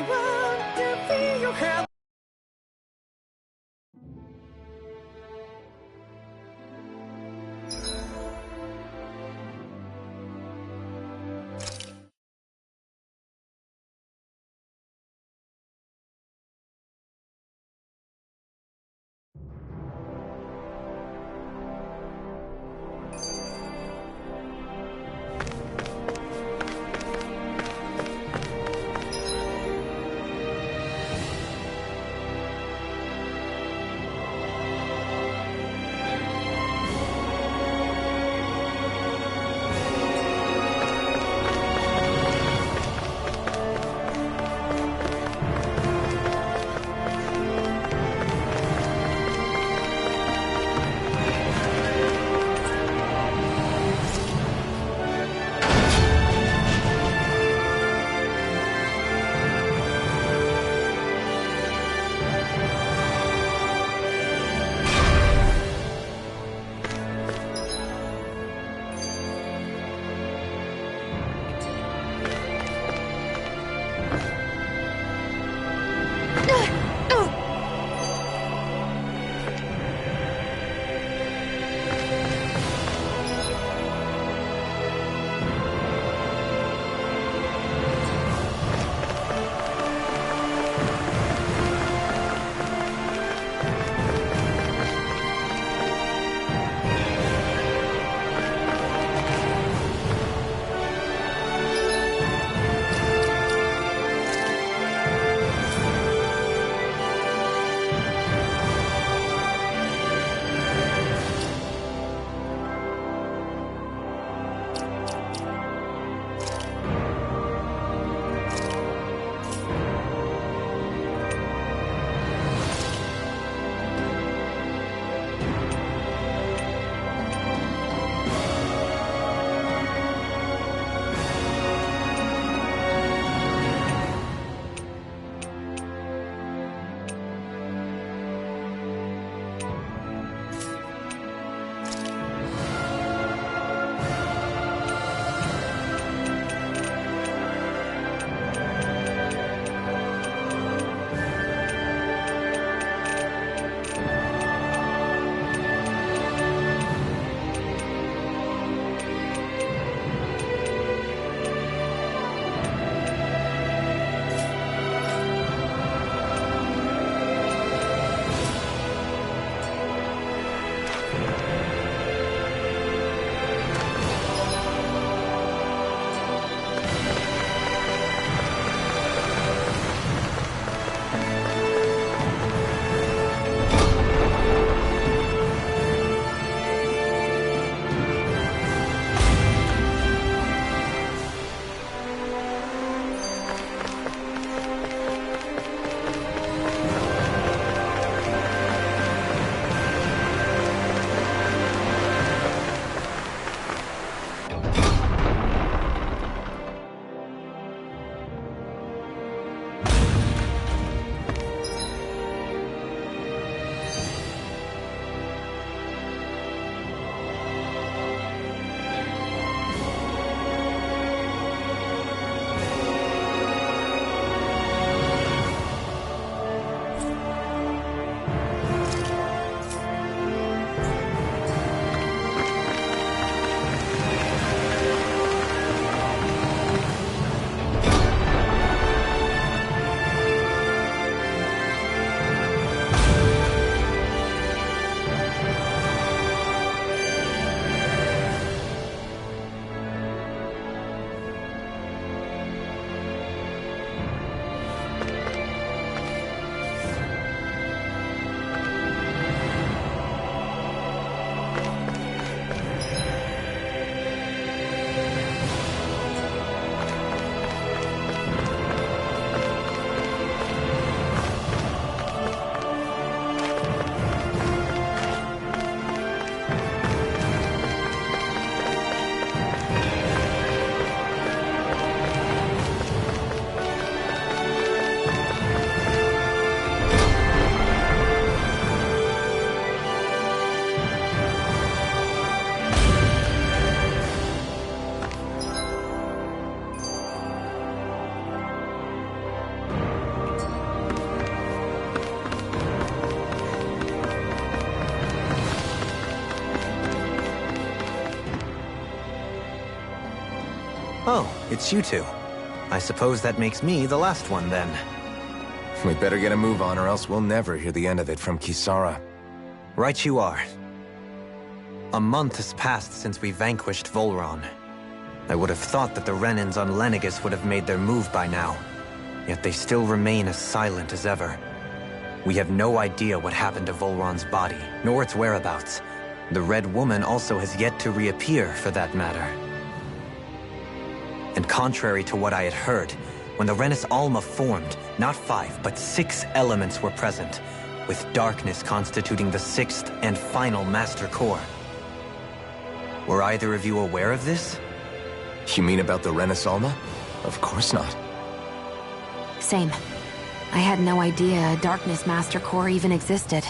want to be your help. it's you two. I suppose that makes me the last one, then. We better get a move on, or else we'll never hear the end of it from Kisara. Right you are. A month has passed since we vanquished Volron. I would have thought that the Renans on Lenegis would have made their move by now. Yet they still remain as silent as ever. We have no idea what happened to Volron's body, nor its whereabouts. The Red Woman also has yet to reappear, for that matter. And contrary to what I had heard, when the Renis Alma formed, not 5, but 6 elements were present, with darkness constituting the 6th and final Master Core. Were either of you aware of this? You mean about the Renis Alma? Of course not. Same. I had no idea a Darkness Master Core even existed.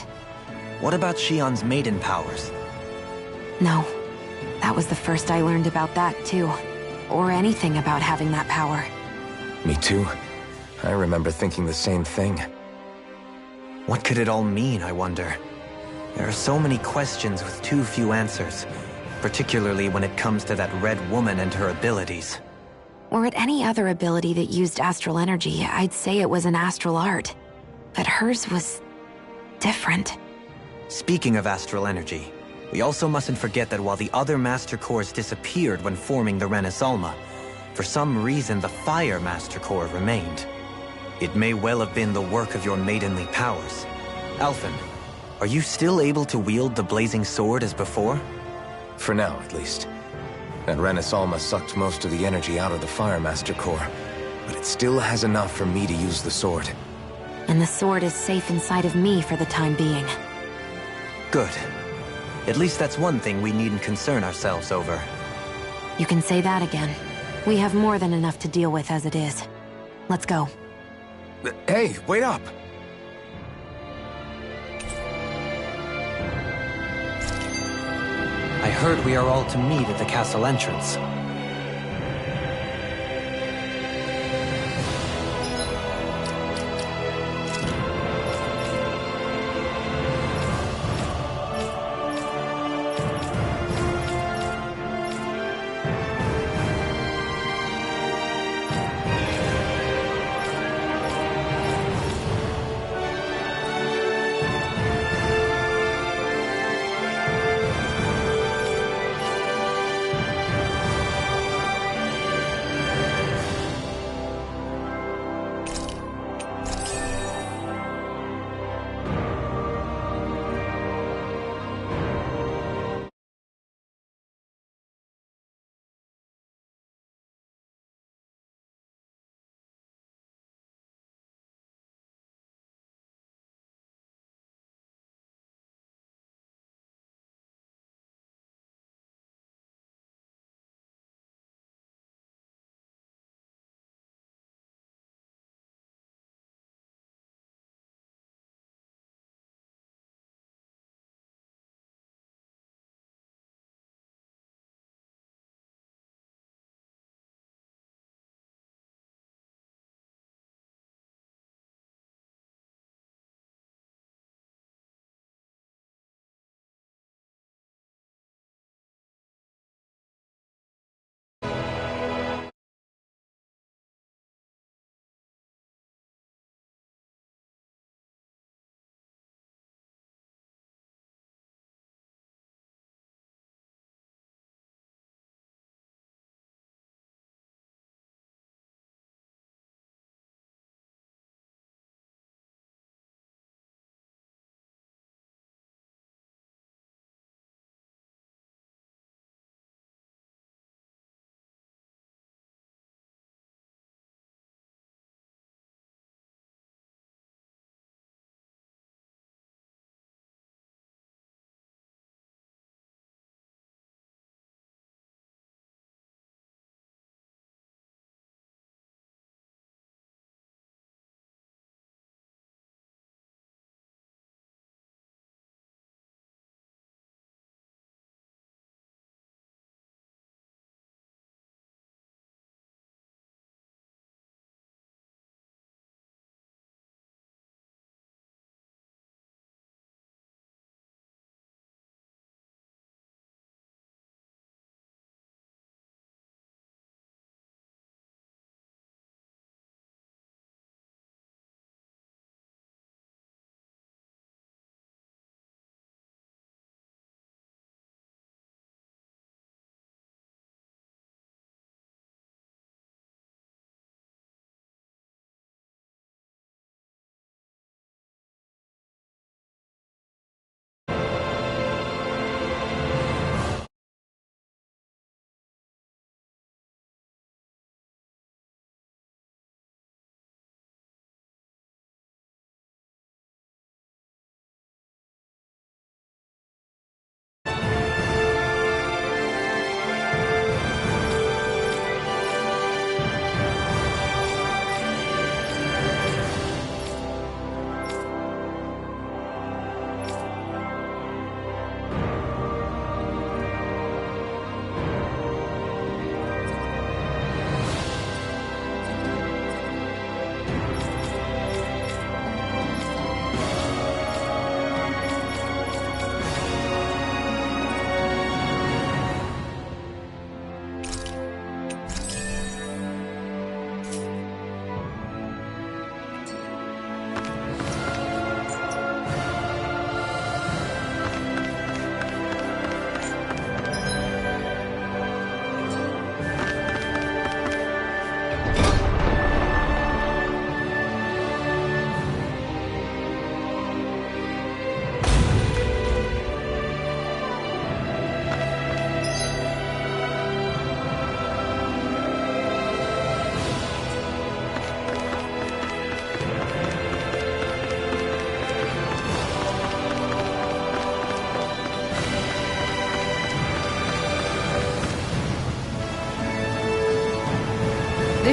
What about Shion's maiden powers? No. That was the first I learned about that, too. Or anything about having that power. Me too. I remember thinking the same thing. What could it all mean, I wonder? There are so many questions with too few answers, particularly when it comes to that Red Woman and her abilities. Were it any other ability that used astral energy, I'd say it was an astral art. But hers was different. Speaking of astral energy, we also mustn't forget that while the other Master Cores disappeared when forming the Renis Alma, for some reason the Fire Master Core remained. It may well have been the work of your maidenly powers. Alphen, are you still able to wield the blazing sword as before? For now, at least. That Renis Alma sucked most of the energy out of the Fire Master Core, but it still has enough for me to use the sword. And the sword is safe inside of me for the time being. Good. At least that's one thing we needn't concern ourselves over. You can say that again. We have more than enough to deal with as it is. Let's go. Hey, wait up! I heard we are all to meet at the castle entrance.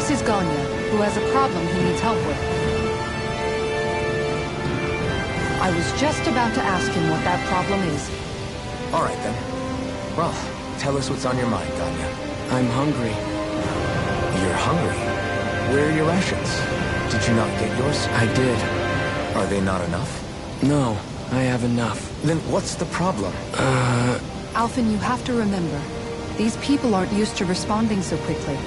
This is Ganya, who has a problem he needs help with. I was just about to ask him what that problem is. All right, then. Well, tell us what's on your mind, Ganya. I'm hungry. You're hungry? Where are your rations? Did you not get yours? I did. Are they not enough? No, I have enough. Then what's the problem? Alphen, you have to remember, these people aren't used to responding so quickly.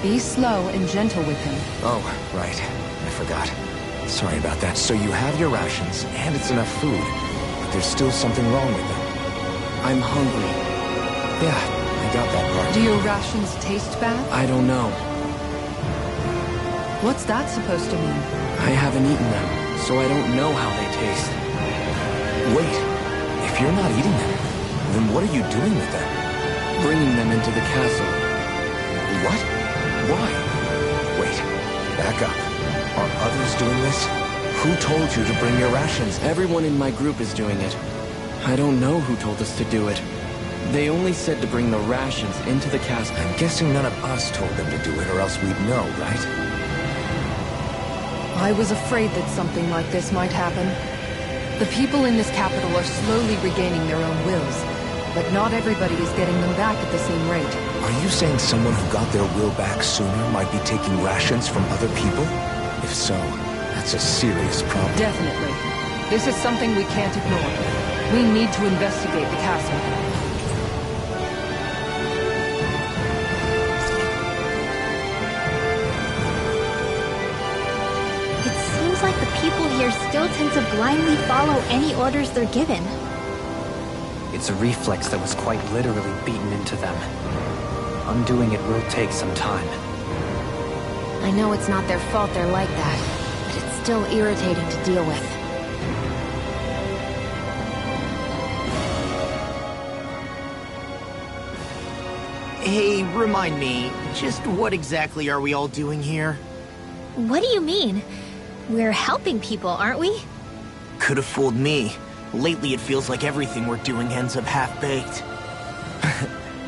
Be slow and gentle with him. Oh, right. I forgot. Sorry about that. So you have your rations, and it's enough food, but there's still something wrong with them. I'm hungry. Yeah, I got that part. Do your rations taste bad? I don't know. What's that supposed to mean? I haven't eaten them, so I don't know how they taste. Wait, if you're not eating them, then what are you doing with them? Bringing them into the castle. What? Why? Wait, back up. Are others doing this? Who told you to bring your rations? Everyone in my group is doing it. I don't know who told us to do it. They only said to bring the rations into the castle. I'm guessing none of us told them to do it, or else we'd know, right? I was afraid that something like this might happen. The people in this capital are slowly regaining their own wills, but not everybody is getting them back at the same rate. Are you saying someone who got their will back sooner might be taking rations from other people? If so, that's a serious problem. Definitely. This is something we can't ignore. We need to investigate the castle. It seems like the people here still tend to blindly follow any orders they're given. It's a reflex that was quite literally beaten into them. Undoing it will take some time. I know it's not their fault they're like that, but it's still irritating to deal with. Hey, remind me, just what exactly are we all doing here? What do you mean? We're helping people, aren't we? Could have fooled me. Lately it feels like everything we're doing ends up half-baked.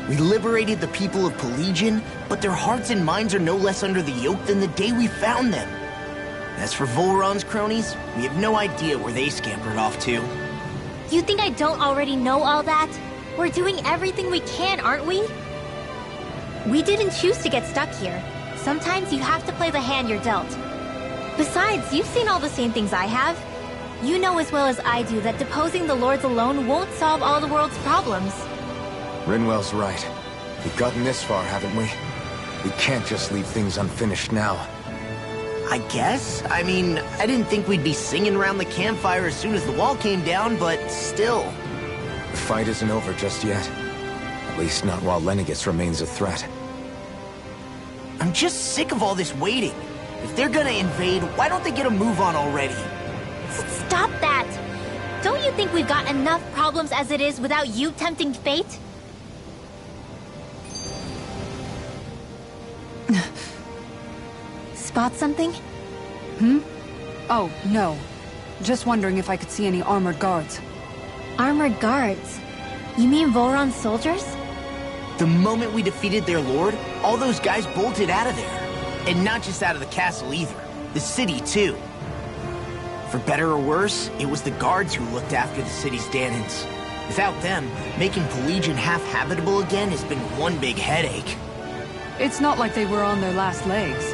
We liberated the people of Pelagian, but their hearts and minds are no less under the yoke than the day we found them. As for Volron's cronies, we have no idea where they scampered off to. You think I don't already know all that? We're doing everything we can, aren't we? We didn't choose to get stuck here. Sometimes you have to play the hand you're dealt. Besides, you've seen all the same things I have. You know as well as I do that deposing the lords alone won't solve all the world's problems. Rinwell's right. We've gotten this far, haven't we? We can't just leave things unfinished now. I guess? I mean, I didn't think we'd be singing around the campfire as soon as the wall came down, but still. The fight isn't over just yet. At least not while Lenegis remains a threat. I'm just sick of all this waiting. If they're gonna invade, why don't they get a move on already? Stop that! Don't you think we've got enough problems as it is without you tempting fate? Spot something? Oh, no. Just wondering if I could see any armored guards. Armored guards? You mean Volron's soldiers? The moment we defeated their lord, all those guys bolted out of there. And not just out of the castle either. The city, too. For better or worse, it was the guards who looked after the city's Danans. Without them, making Pelagian half-habitable again has been one big headache. It's not like they were on their last legs.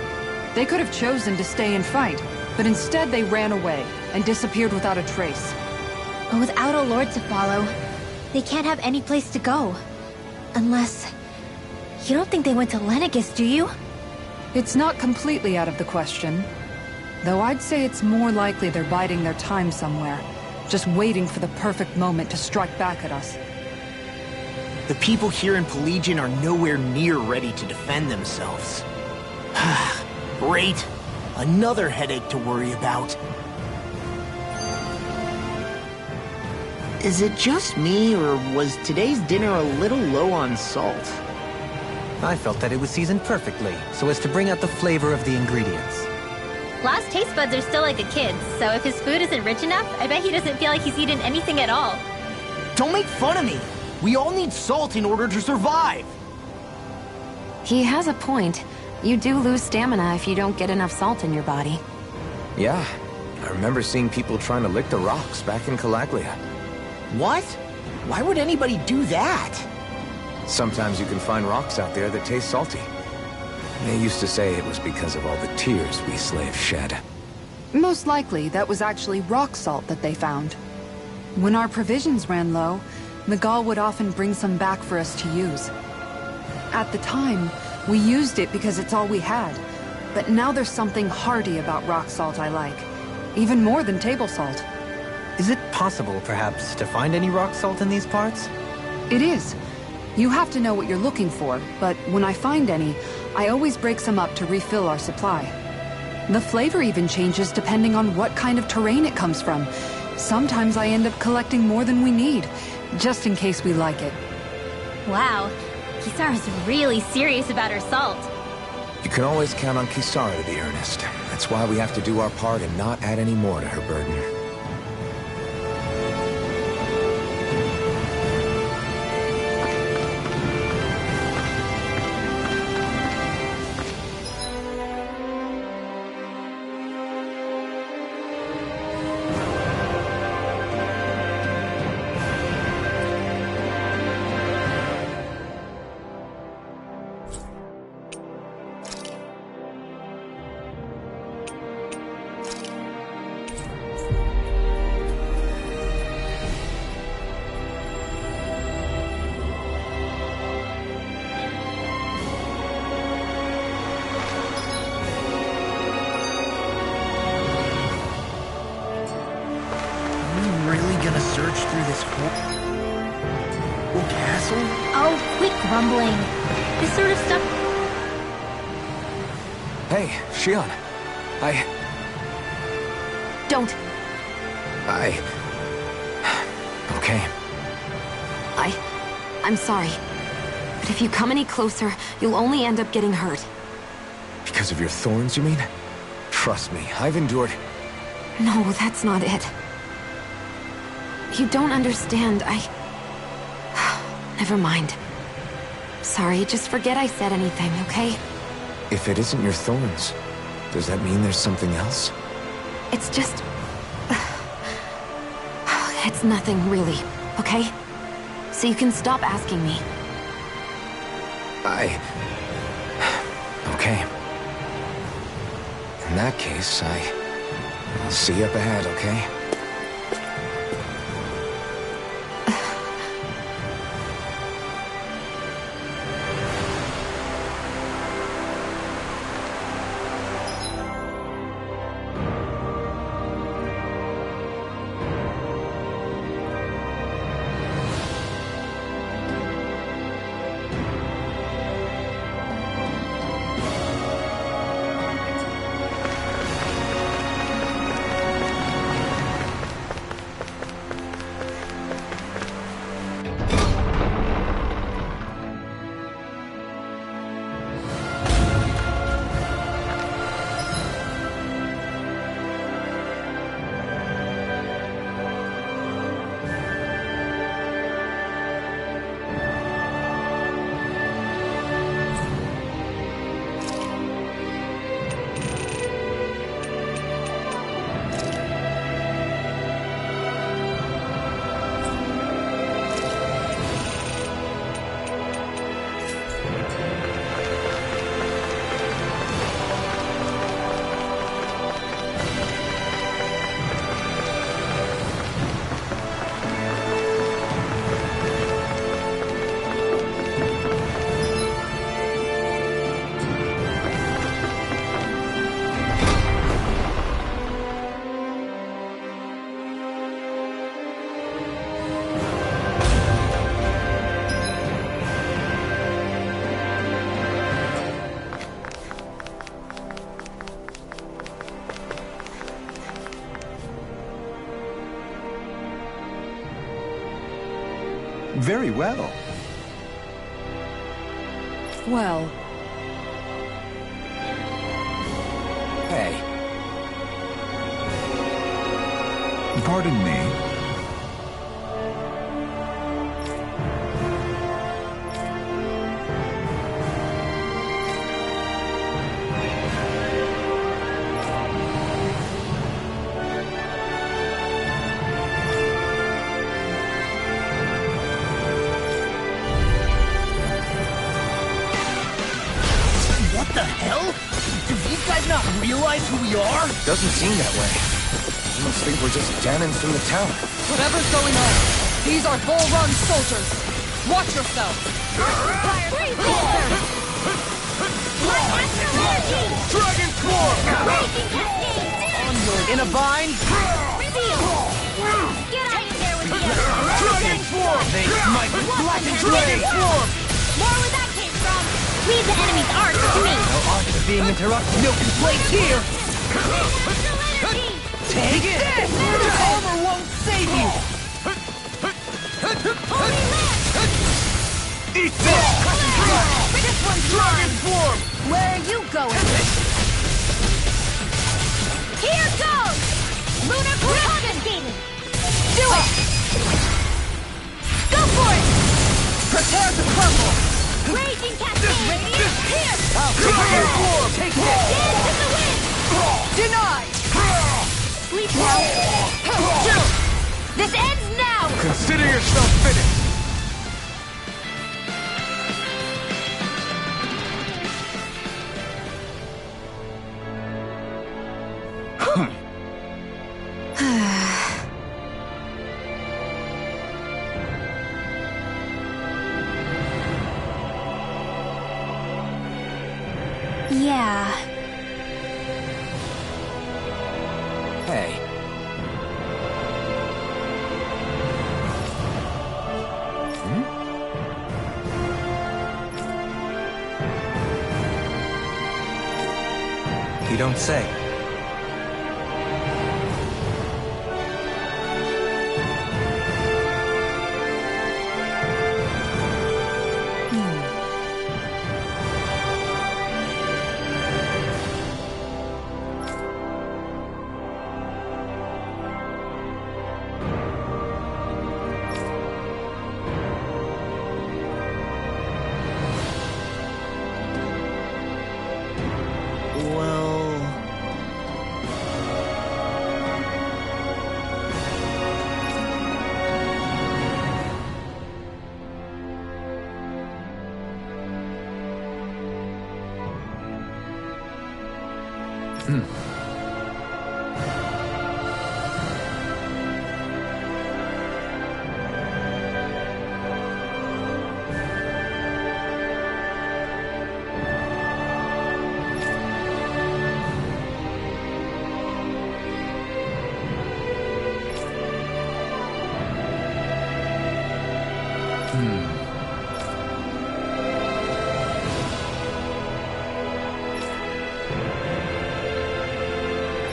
They could have chosen to stay and fight, but instead they ran away and disappeared without a trace. But without a lord to follow, they can't have any place to go. Unless... You don't think they went to Lenegis, do you? It's not completely out of the question. Though I'd say it's more likely they're biding their time somewhere, just waiting for the perfect moment to strike back at us. The people here in Pelagian are nowhere near ready to defend themselves. Great. Another headache to worry about. Is it just me, or was today's dinner a little low on salt? I felt that it was seasoned perfectly, so as to bring out the flavor of the ingredients. Last taste buds are still like a kid's, so if his food isn't rich enough, I bet he doesn't feel like he's eaten anything at all. Don't make fun of me! We all need salt in order to survive! He has a point. you do lose stamina if you don't get enough salt in your body. Yeah, I remember seeing people trying to lick the rocks back in Calaglia. What? Why would anybody do that? Sometimes you can find rocks out there that taste salty. They used to say it was because of all the tears we slaves shed. Most likely, that was actually rock salt that they found. When our provisions ran low, Miguel would often bring some back for us to use. At the time, we used it because it's all we had. But now there's something hearty about rock salt I like. Even more than table salt. Is it possible, perhaps, to find any rock salt in these parts? It is. You have to know what you're looking for, but when I find any, I always break some up to refill our supply. The flavor even changes depending on what kind of terrain it comes from. Sometimes I end up collecting more than we need, just in case we like it. Wow, Kisara's really serious about her salt. You can always count on Kisara to be earnest. That's why we have to do our part and not add any more to her burden. Search through this whole castle? Oh, quit grumbling. This sort of stuff... Hey, Shion. Don't. Okay. I'm sorry. But if you come any closer, you'll only end up getting hurt. Because of your thorns, you mean? Trust me, I've endured... No, that's not it. You don't understand, Never mind. Sorry, just forget I said anything, okay? If it isn't your thorns, does that mean there's something else? It's just... It's nothing, really, okay? So you can stop asking me. Okay. In that case, I'll see you up ahead, okay? Very well. Well, Hey, Pardon me. not realize who we are? Doesn't seem that way. I must think we're just Danins from the town. Whatever's going on, these are Volron soldiers. Watch yourself. Dragon Swarm! In a vine. Get out of there with the others! Dragon Swarm! They might be blackened Dragon blade. Swarm! More where that came from! Leave the enemy's art to me! No art is being interrupted. No complaints here. Astral energy! Take it! This armor won't save you! Eat this! This one's Dragon Swarm! Where are you going? Here goes! Lunar confiscated! Do it! Go for it! Prepare to crumble! Raging cascade! Here! I'll Dragon Swarm! take this! Dance in the wind! Denied! Sleep well! This ends now! Consider yourself finished. Yeah. Hey. You don't say.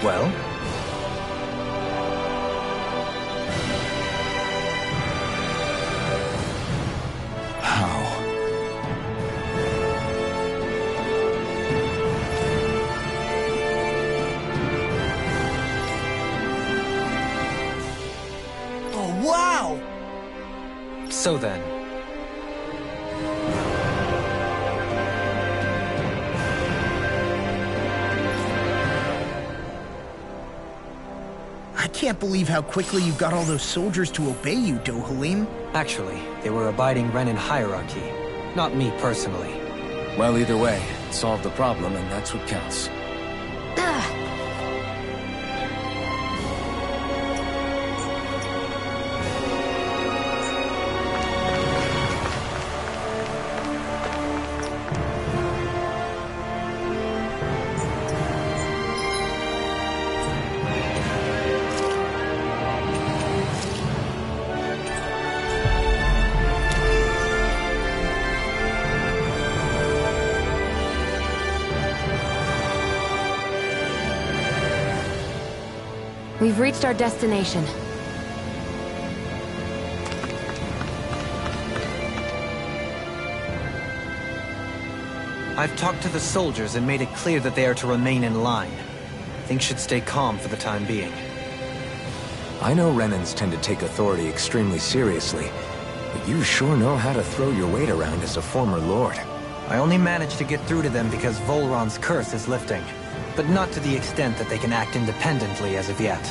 Well? How? Oh, wow! So then, I can't believe how quickly you got all those soldiers to obey you, Dohalim. actually, they were abiding Renin hierarchy, not me personally. Well, either way, it solved the problem, and that's what counts. We've reached our destination. I've talked to the soldiers and made it clear that they are to remain in line. Things should stay calm for the time being. I know Renans tend to take authority extremely seriously, but you sure know how to throw your weight around as a former lord. I only managed to get through to them because Volron's curse is lifting, but not to the extent that they can act independently as of yet.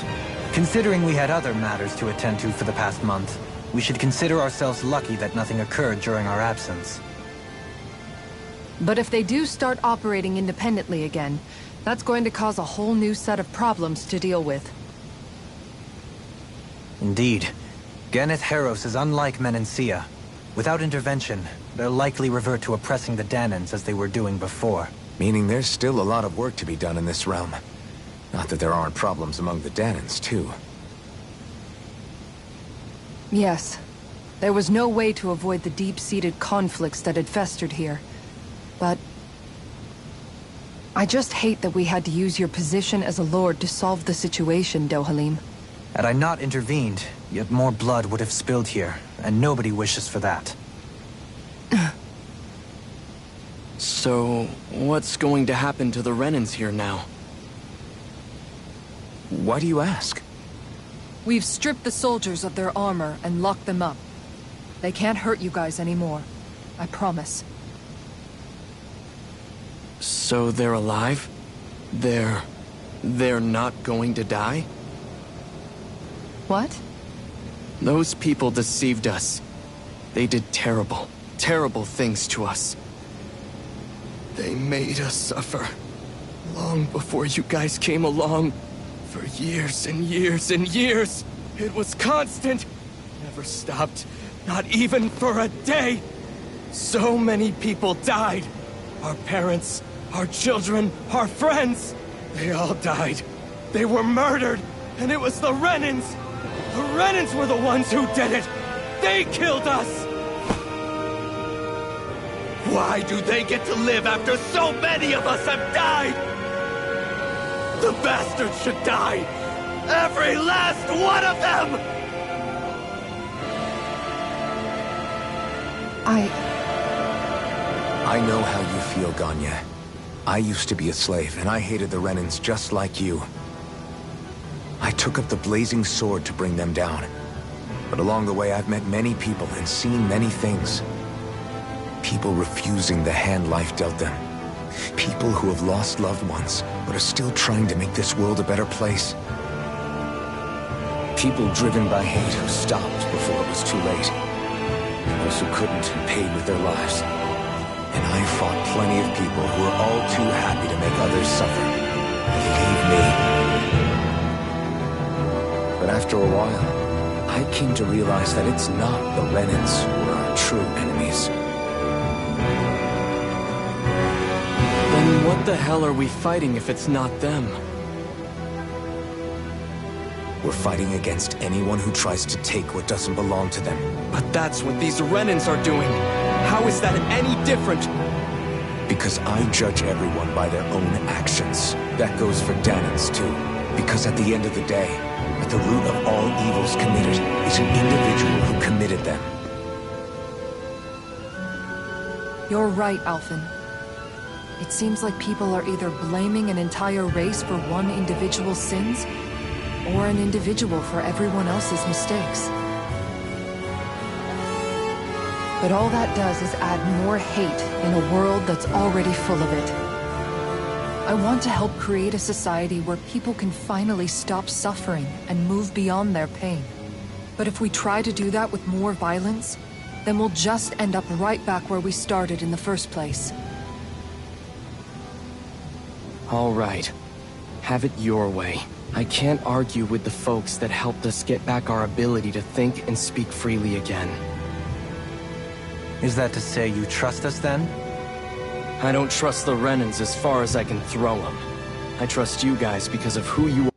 Considering we had other matters to attend to for the past month, we should consider ourselves lucky that nothing occurred during our absence. But if they do start operating independently again, That's going to cause a whole new set of problems to deal with. Indeed. Ganeth Heros is unlike Menancia. Without intervention, they'll likely revert to oppressing the Danans as they were doing before. Meaning there's still a lot of work to be done in this realm. Not that there aren't problems among the Danans, too. Yes. There was no way to avoid the deep-seated conflicts that had festered here. But I just hate that we had to use your position as a lord to solve the situation, Dohalim. Had I not intervened, yet more blood would have spilled here, and nobody wishes for that. So, what's going to happen to the Renans here now? Why do you ask? We've stripped the soldiers of their armor and locked them up. They can't hurt you guys anymore. I promise. So they're alive? They're not going to die? What? Those people deceived us. They did terrible, terrible things to us. They made us suffer. Long before you guys came along. For years and years and years. It was constant. Never stopped. Not even for a day. So many people died. Our parents, our children, our friends. They all died. They were murdered. And it was the Renans. The Renans were the ones who did it. They killed us. Why do they get to live after so many of us have died? The bastards should die! Every last one of them! I know how you feel, Ganya. I used to be a slave, and I hated the Renans just like you. I took up the blazing sword to bring them down. But along the way, I've met many people and seen many things. People refusing the hand life dealt them. People who have lost loved ones, but are still trying to make this world a better place. People driven by hate who stopped before it was too late. Those who couldn't and paid with their lives. And I fought plenty of people who were all too happy to make others suffer. Believe me. But after a while, I came to realize that it's not the Renans who are our true enemies. Then what the hell are we fighting if it's not them? We're fighting against anyone who tries to take what doesn't belong to them. But that's what these Renans are doing. How is that any different? Because I judge everyone by their own actions. That goes for Danans, too. Because at the end of the day, at the root of all evils committed is an individual who committed them. You're right, Alphen. It seems like people are either blaming an entire race for one individual's sins, or an individual for everyone else's mistakes. But all that does is add more hate in a world that's already full of it. I want to help create a society where people can finally stop suffering and move beyond their pain. But if we try to do that with more violence, then we'll just end up right back where we started in the first place. All right. Have it your way. I can't argue with the folks that helped us get back our ability to think and speak freely again. Is that to say you trust us then? I don't trust the Renans as far as I can throw them. I trust you guys because of who you are.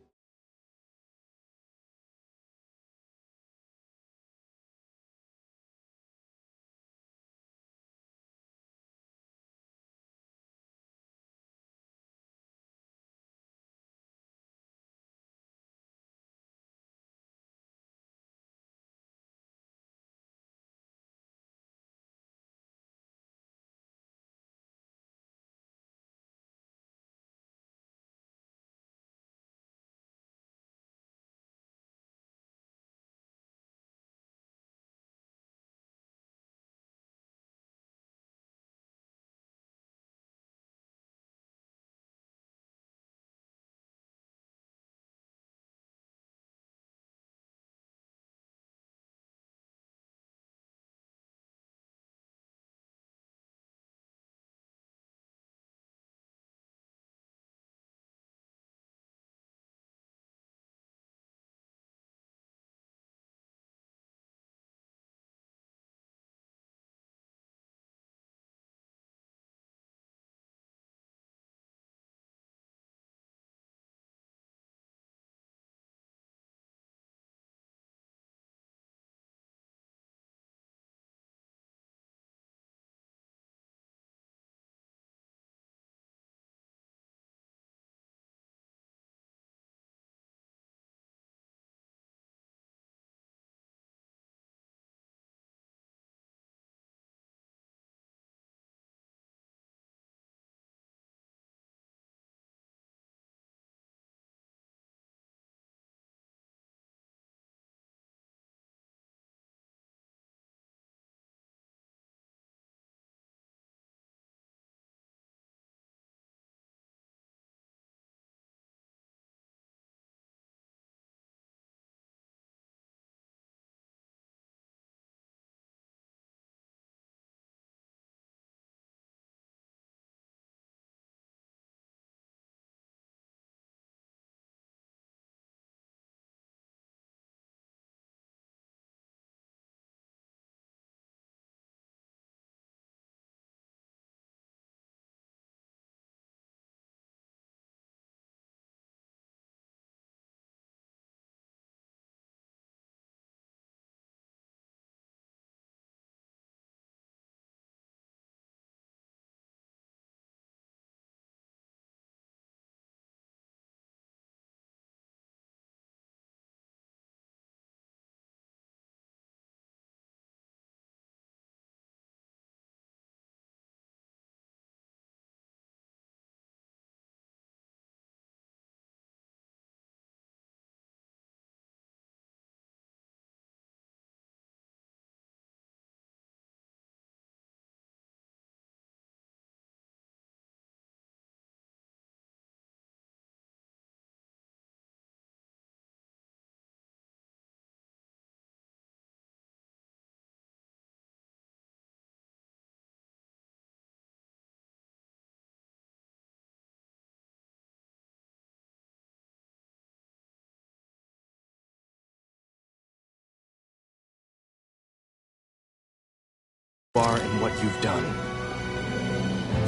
are and what you've done.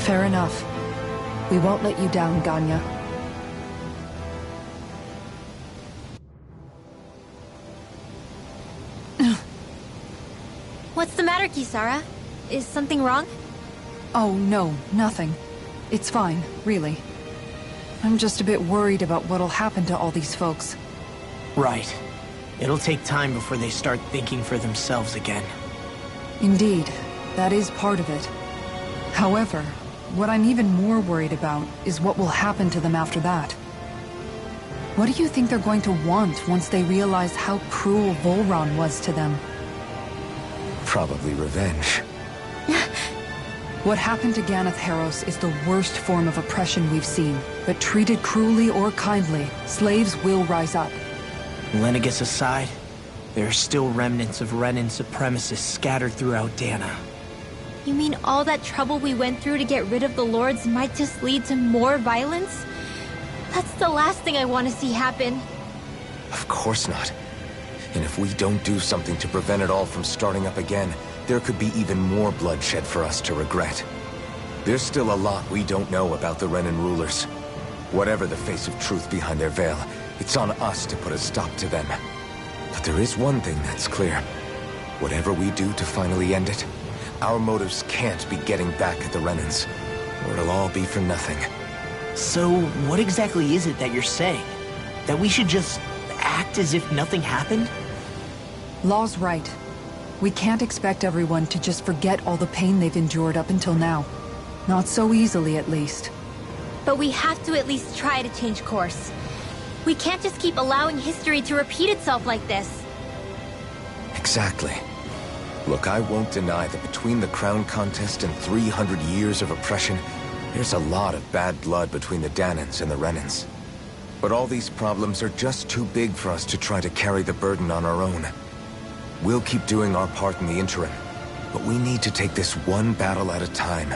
Fair enough. We won't let you down, Ganya. What's the matter, Kisara? Is something wrong? Oh, no, nothing. It's fine, really. I'm just a bit worried about what'll happen to all these folks. Right. It'll take time before they start thinking for themselves again. Indeed, that is part of it. However, what I'm even more worried about is what will happen to them after that. What do you think they're going to want once they realize how cruel Volron was to them? Probably revenge. What happened to Ganeth Haros is the worst form of oppression we've seen, but treated cruelly or kindly, slaves will rise up. Lenegis aside, there are still remnants of Renin supremacists scattered throughout Dana. You mean all that trouble we went through to get rid of the Lords might just lead to more violence? That's the last thing I want to see happen. Of course not. And if we don't do something to prevent it all from starting up again, there could be even more bloodshed for us to regret. There's still a lot we don't know about the Renin rulers. Whatever the face of truth behind their veil, it's on us to put a stop to them. But there is one thing that's clear. Whatever we do to finally end it, our motives can't be getting back at the Renins, or it'll all be for nothing. So, what exactly is it that you're saying? That we should just act as if nothing happened? Law's right. We can't expect everyone to just forget all the pain they've endured up until now. Not so easily, at least. But we have to at least try to change course. We can't just keep allowing history to repeat itself like this. Exactly. Look, I won't deny that between the crown contest and 300 years of oppression, there's a lot of bad blood between the Danans and the Renins. But all these problems are just too big for us to try to carry the burden on our own. We'll keep doing our part in the interim, but we need to take this one battle at a time.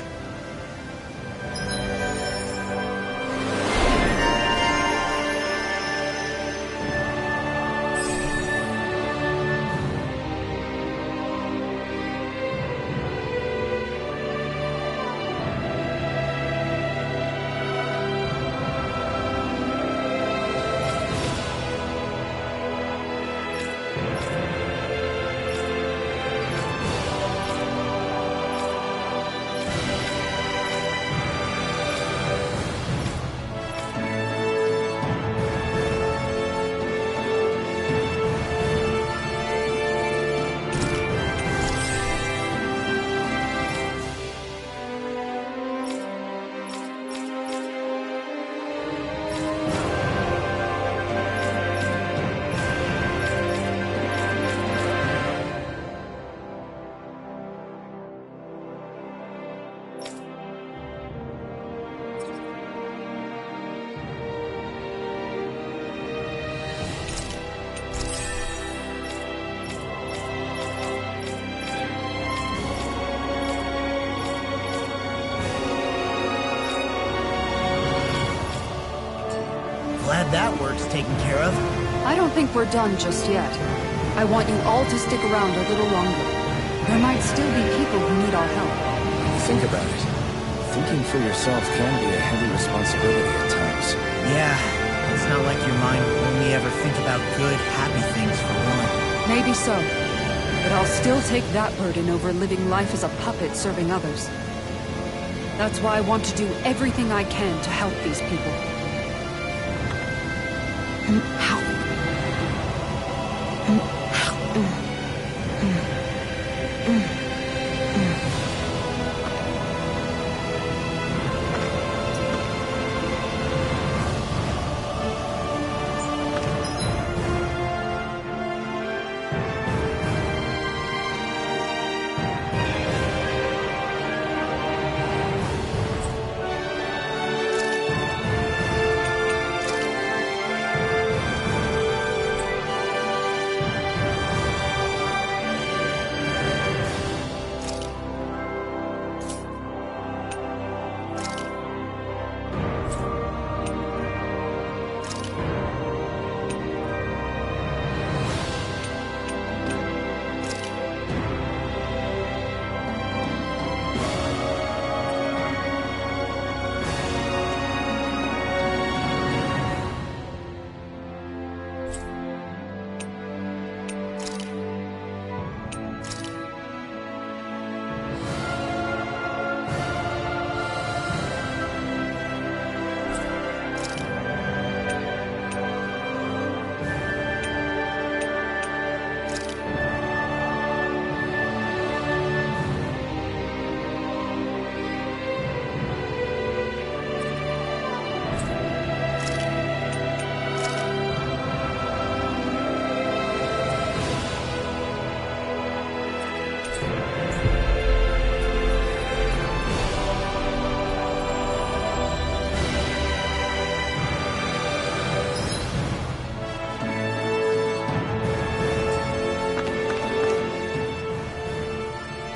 Glad that work's taken care of. I don't think we're done just yet. I want you all to stick around a little longer. There might still be people who need our help. Think about it. Thinking for yourself can be a heavy responsibility at times. Yeah, it's not like your mind will only ever think about good, happy things for one. Maybe so. But I'll still take that burden over living life as a puppet serving others. That's why I want to do everything I can to help these people.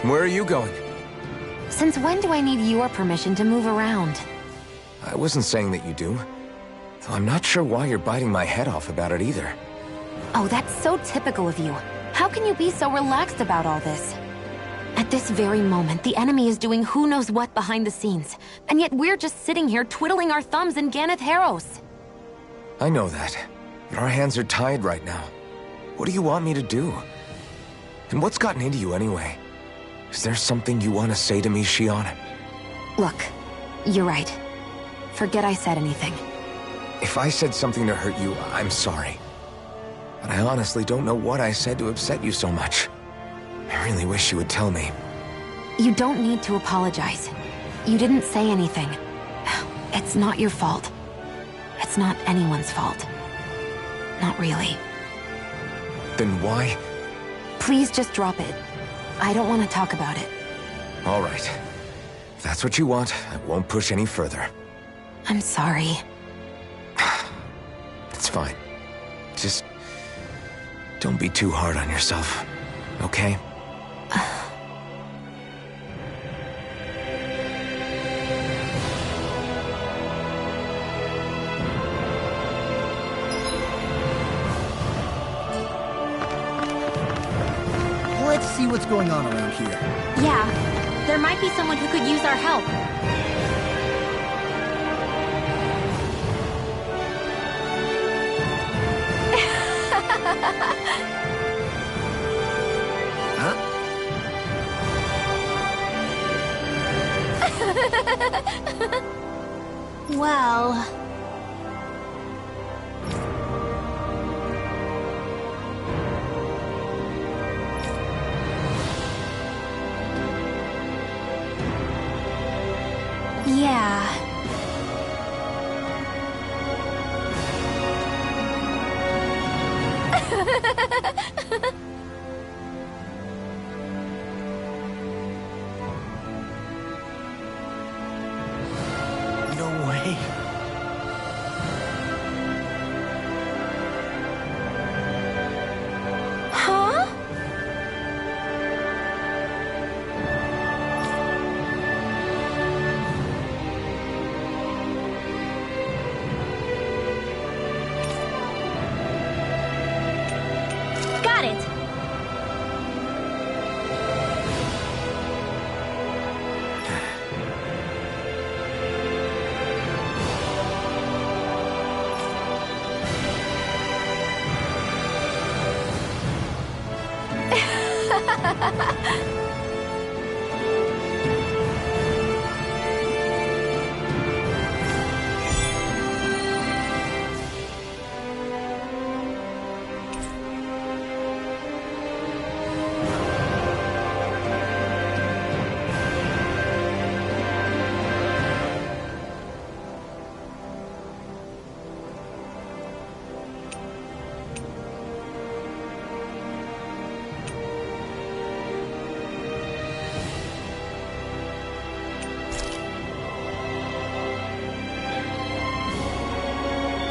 Where are you going? Since when do I need your permission to move around? I wasn't saying that you do. Though I'm not sure why you're biting my head off about it either. Oh, that's so typical of you. How can you be so relaxed about all this? At this very moment, the enemy is doing who knows what behind the scenes. And yet we're just sitting here twiddling our thumbs in Ganeth Harros. I know that. But our hands are tied right now. What do you want me to do? And what's gotten into you anyway? Is there something you want to say to me, Shion? Look, you're right. Forget I said anything. If I said something to hurt you, I'm sorry. But I honestly don't know what I said to upset you so much. I really wish you would tell me. You don't need to apologize. You didn't say anything. It's not your fault. It's not anyone's fault. Not really. Then why? Please just drop it. I don't want to talk about it. All right. If that's what you want, I won't push any further. I'm sorry. It's fine. Just don't be too hard on yourself, okay? Let's see what's going on around here. Yeah, there might be someone who could use our help. Huh? Well... yeah. No way. Huh? Got it.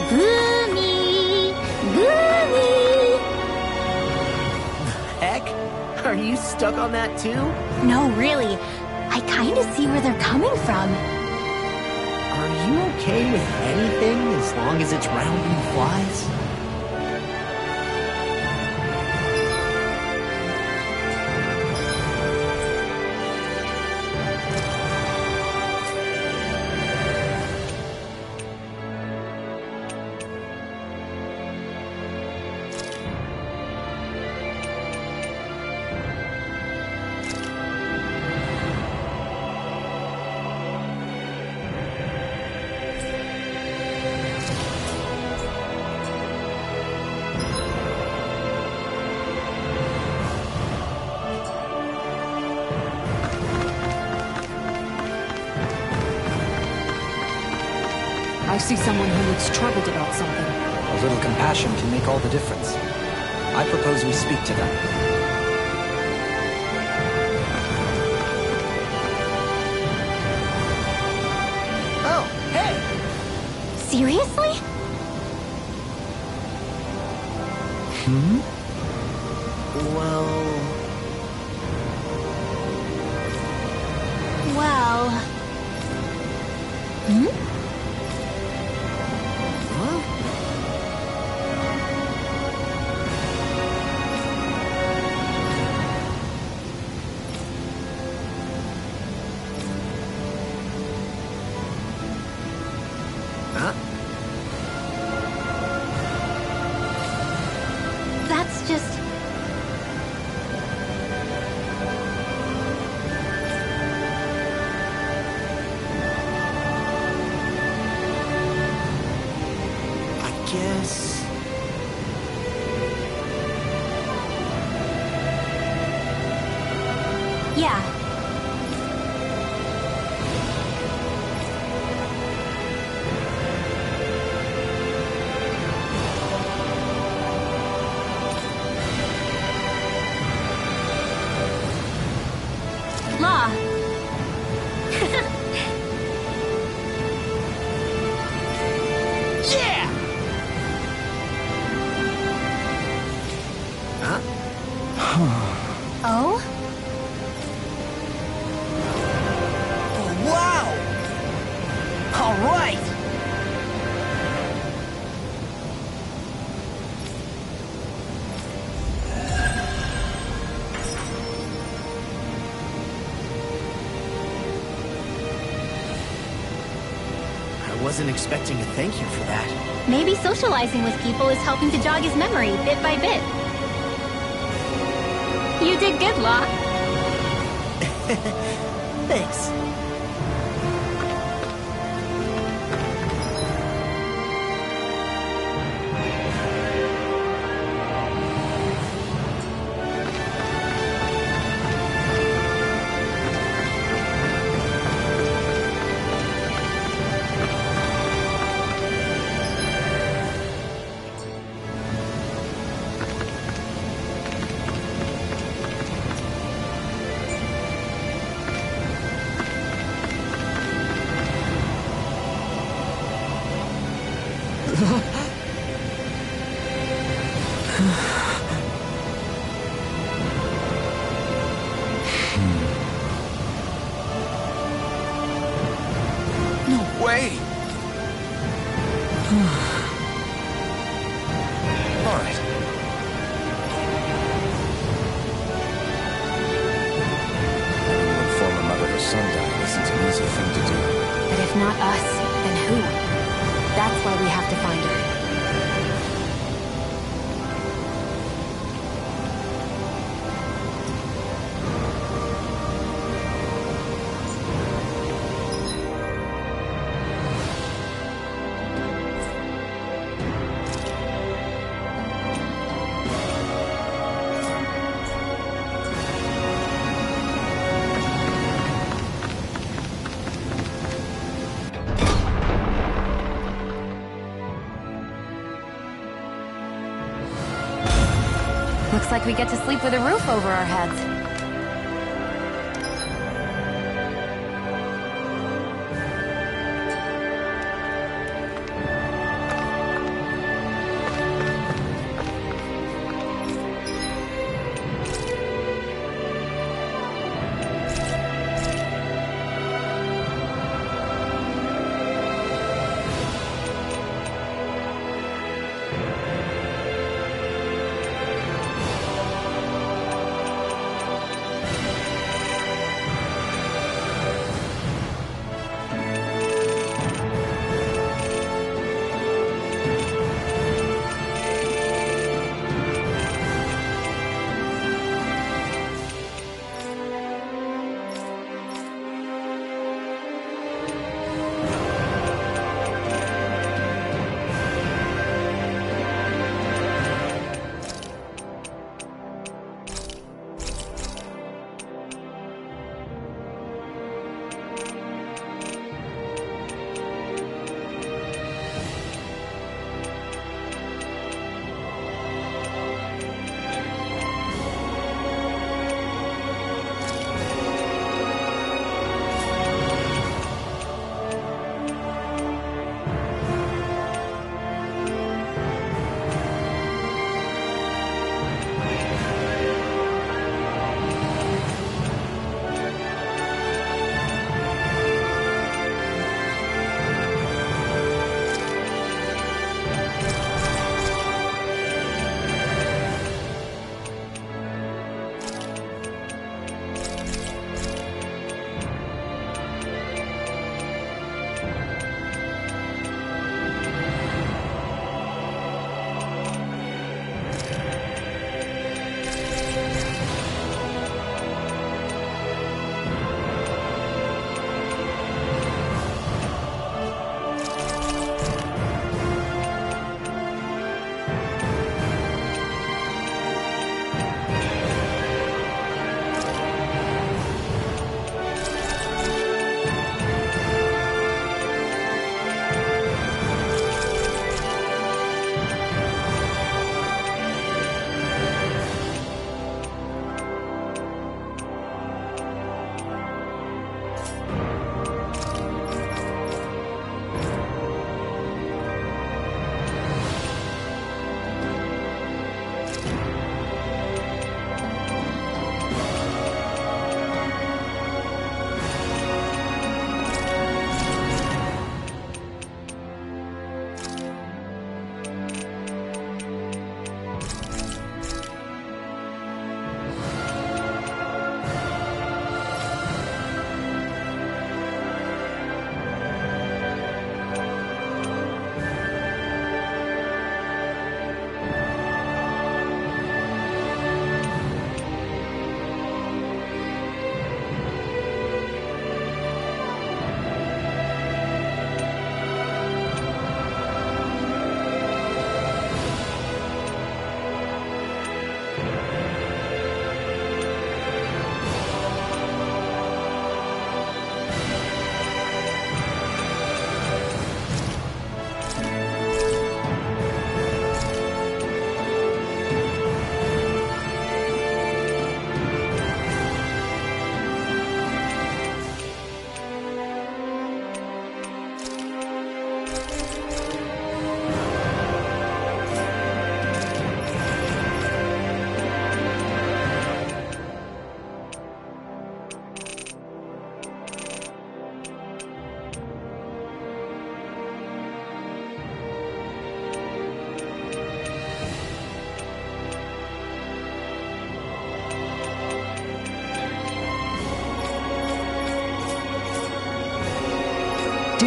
Gloomy! Gloomy! Heck? Are you stuck on that too? No, really. I kind of see where they're coming from. Are you okay with anything as long as it's round and flies? I see someone who looks troubled about something. A little compassion can make all the difference. I propose we speak to them. Oh, hey! Seriously? Well... guess... Yeah. Law. Yeah! Oh? Wow! All right! I wasn't expecting a thank you for that. Maybe socializing with people is helping to jog his memory bit by bit. You did good, Law. Thanks. No way! All right. Inform a mother her son died isn't an easy thing to do. But if not us, then who? That's why we have to find her. Looks like we get to sleep with a roof over our heads.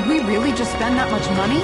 we really just spend that much money?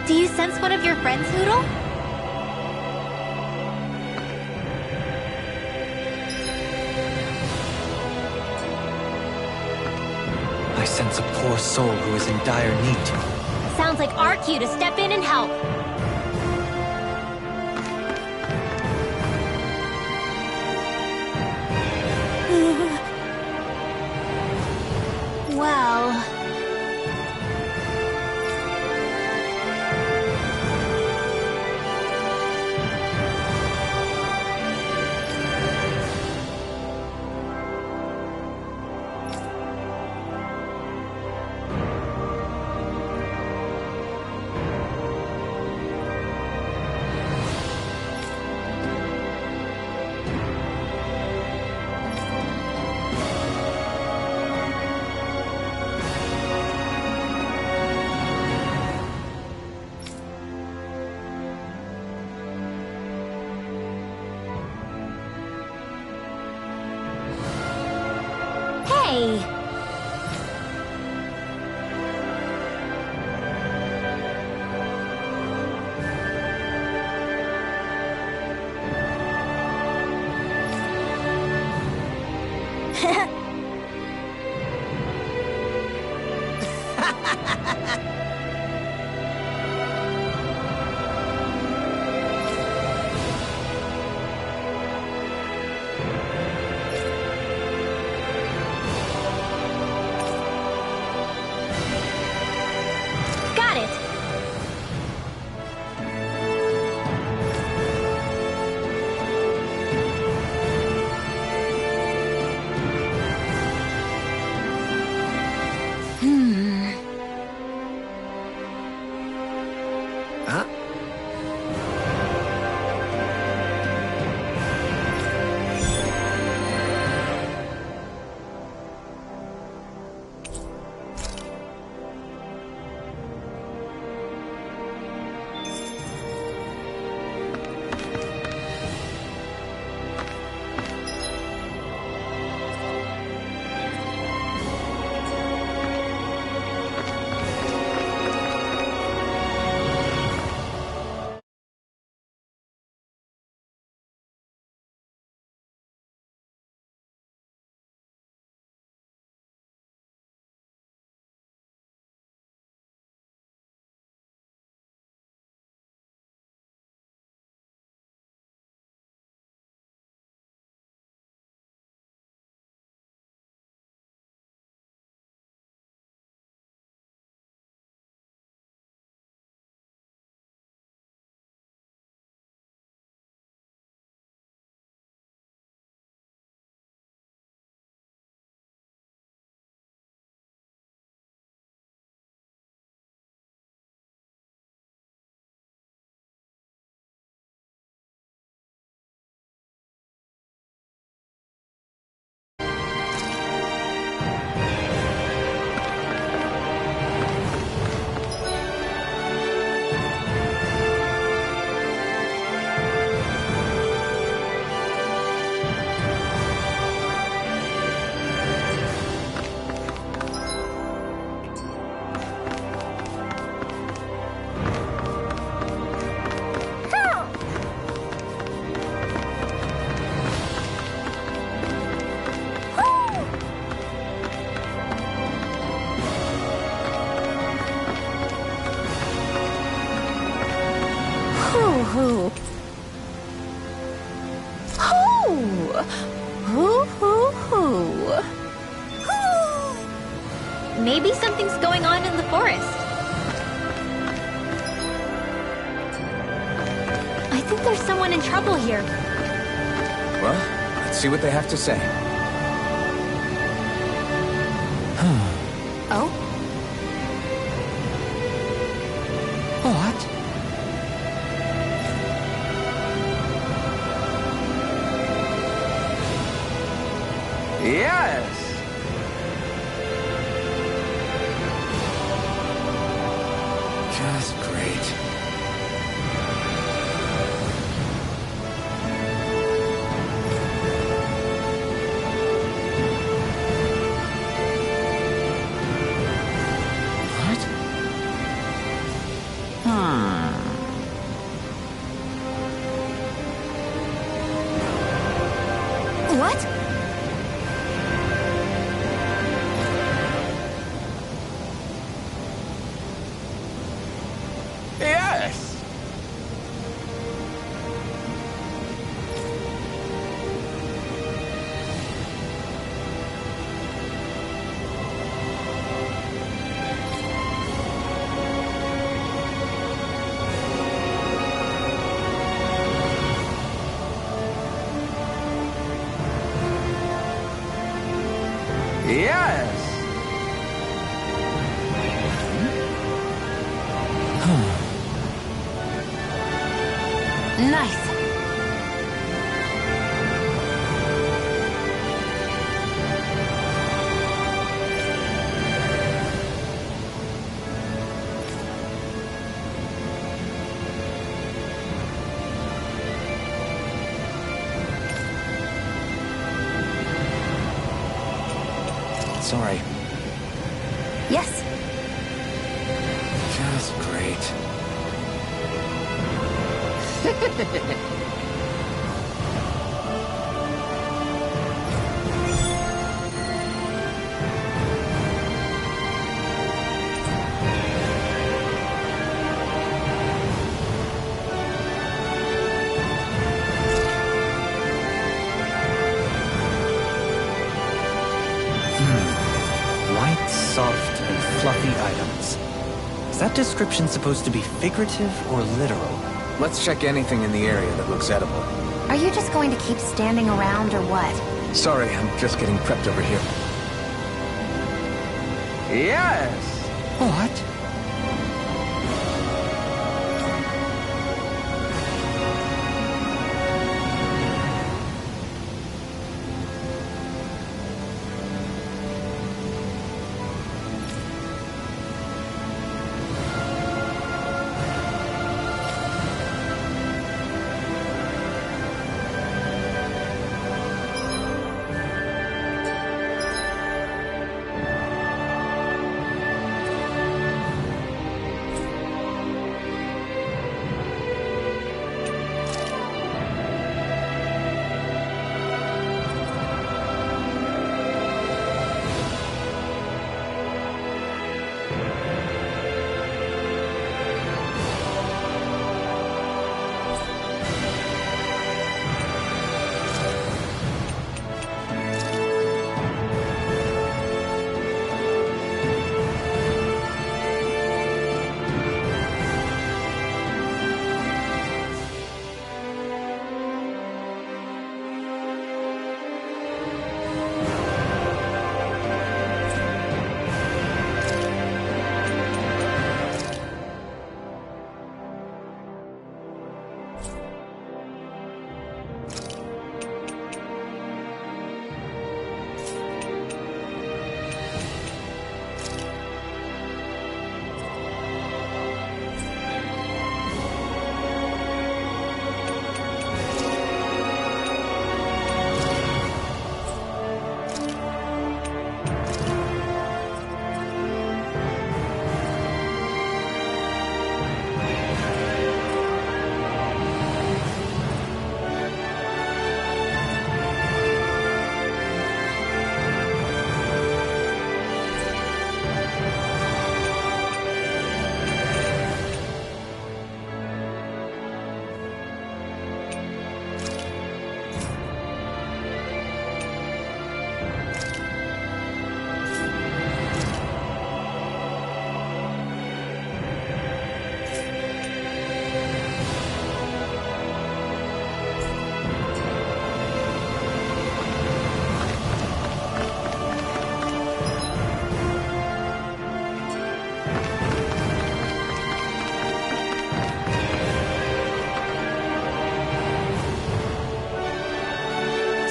Do you sense one of your friends, Hoodle? I sense a poor soul who is in dire need. Sounds like our cue to step in and help. Well... Hey! Got it! Huh? Hoo. Hoo. Hoo, hoo, hoo. Hoo. Maybe something's going on in the forest. I think there's someone in trouble here. Well, let's see what they have to say. Oh? What? Yes! Just great. What? What? Yes! Yes! Nice. Sorry. Yes. Just great. soft and fluffy items. Is that description supposed to be figurative or literal? Let's check anything in the area that looks edible. Are you just going to keep standing around or what? Sorry, I'm just getting prepped over here. Yes! What?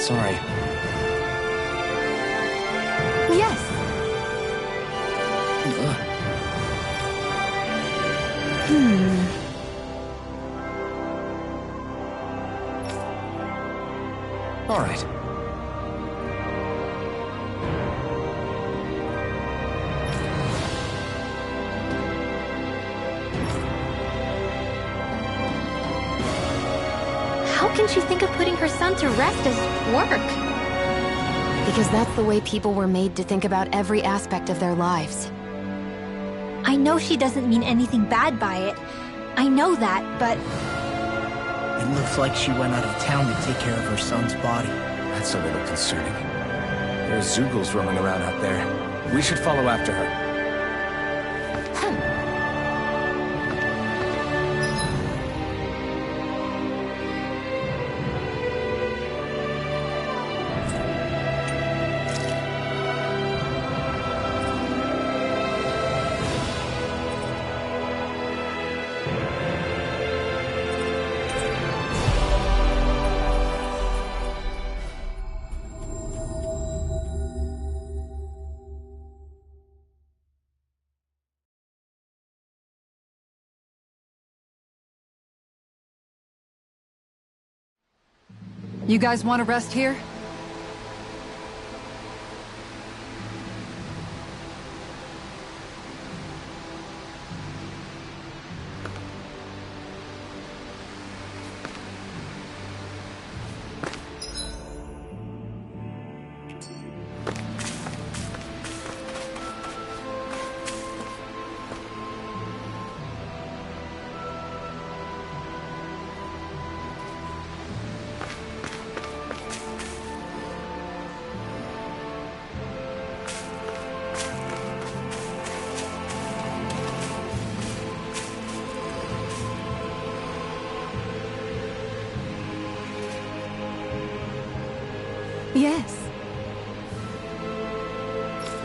Sorry. Yes. All right. How can she think of putting her son to rest as work? Because that's the way people were made to think about every aspect of their lives. I know she doesn't mean anything bad by it. I know that, but It looks like she went out of town to take care of her son's body. That's a little concerning. There's Zoogles roaming around out there. We should follow after her. You guys want to rest here?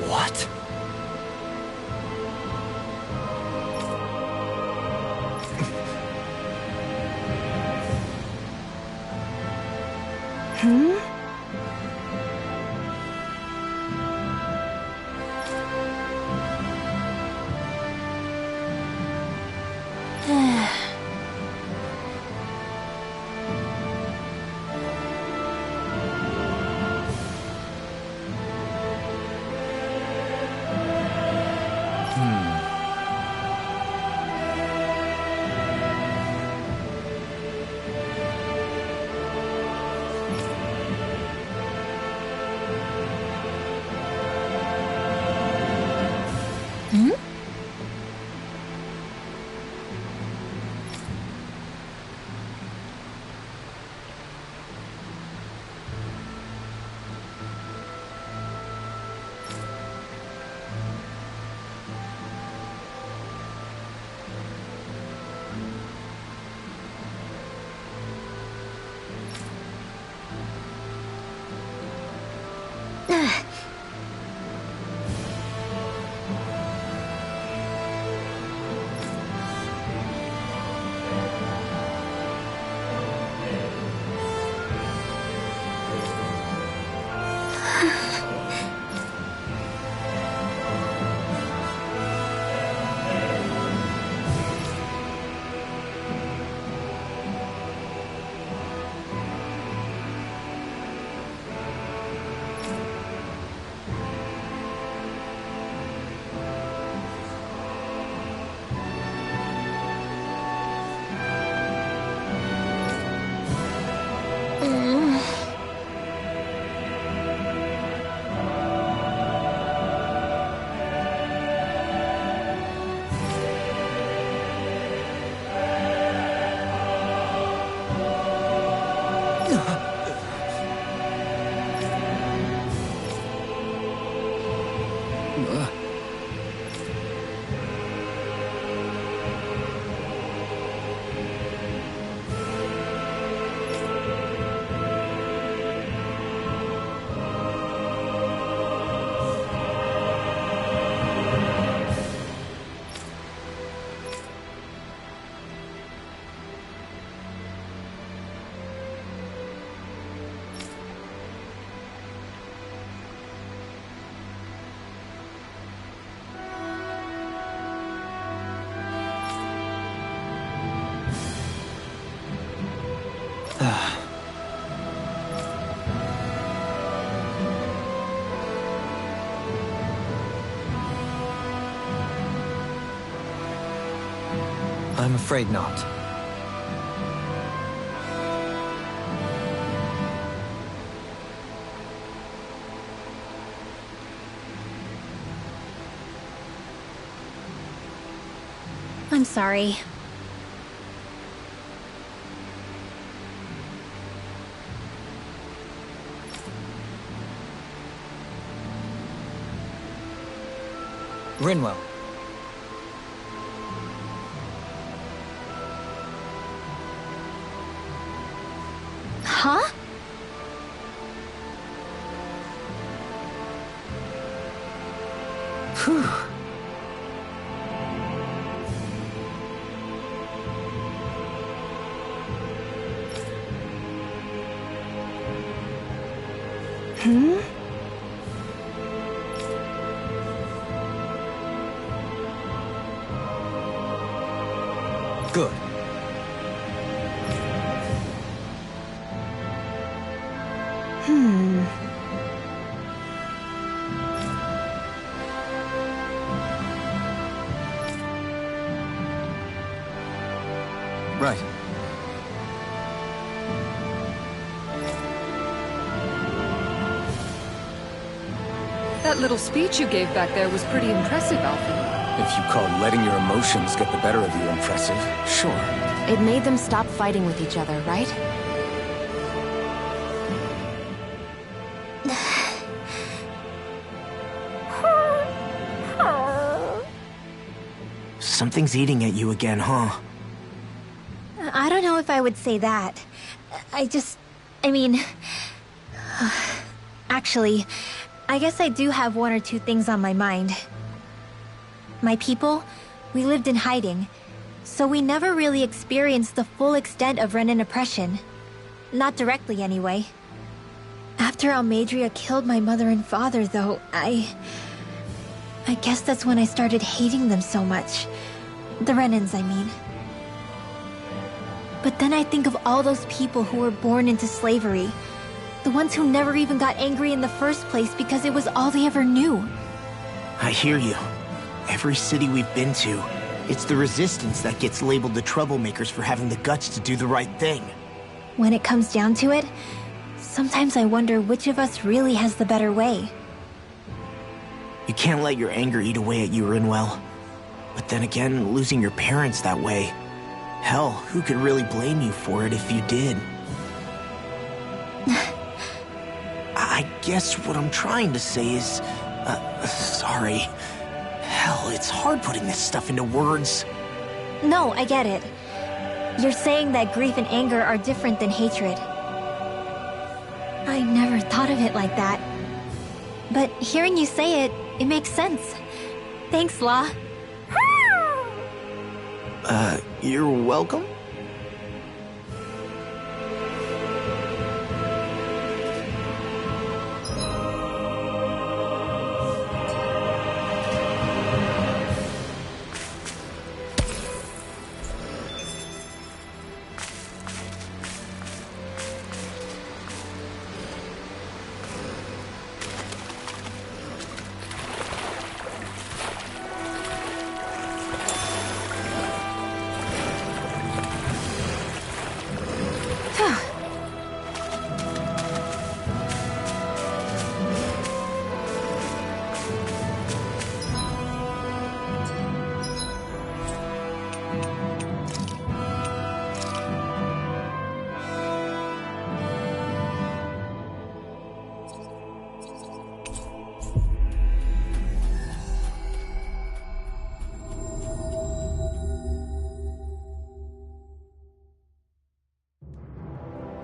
What? I'm afraid not. I'm sorry. Rinwell. Huh? Phew. Good. Right. That little speech you gave back there was pretty impressive, Alfie. If you call letting your emotions get the better of you impressive, sure. It made them stop fighting with each other, right? Something's eating at you again, huh? I don't know if I would say that. I mean... Actually, I guess I do have one or two things on my mind. My people, we lived in hiding, so we never really experienced the full extent of Renan oppression. Not directly, anyway. After Almadria killed my mother and father, though, I guess that's when I started hating them so much. The Renans, I mean. But then I think of all those people who were born into slavery. The ones who never even got angry in the first place because it was all they ever knew. I hear you. Every city we've been to, it's the resistance that gets labeled the troublemakers for having the guts to do the right thing. When it comes down to it, sometimes I wonder which of us really has the better way. You can't let your anger eat away at you, Rinwell. But then again, losing your parents that way... Hell, who could really blame you for it if you did? I guess what I'm trying to say is... sorry. Hell, it's hard putting this stuff into words. No, I get it. You're saying that grief and anger are different than hatred. I never thought of it like that. But hearing you say it, it makes sense. Thanks, La. You're welcome?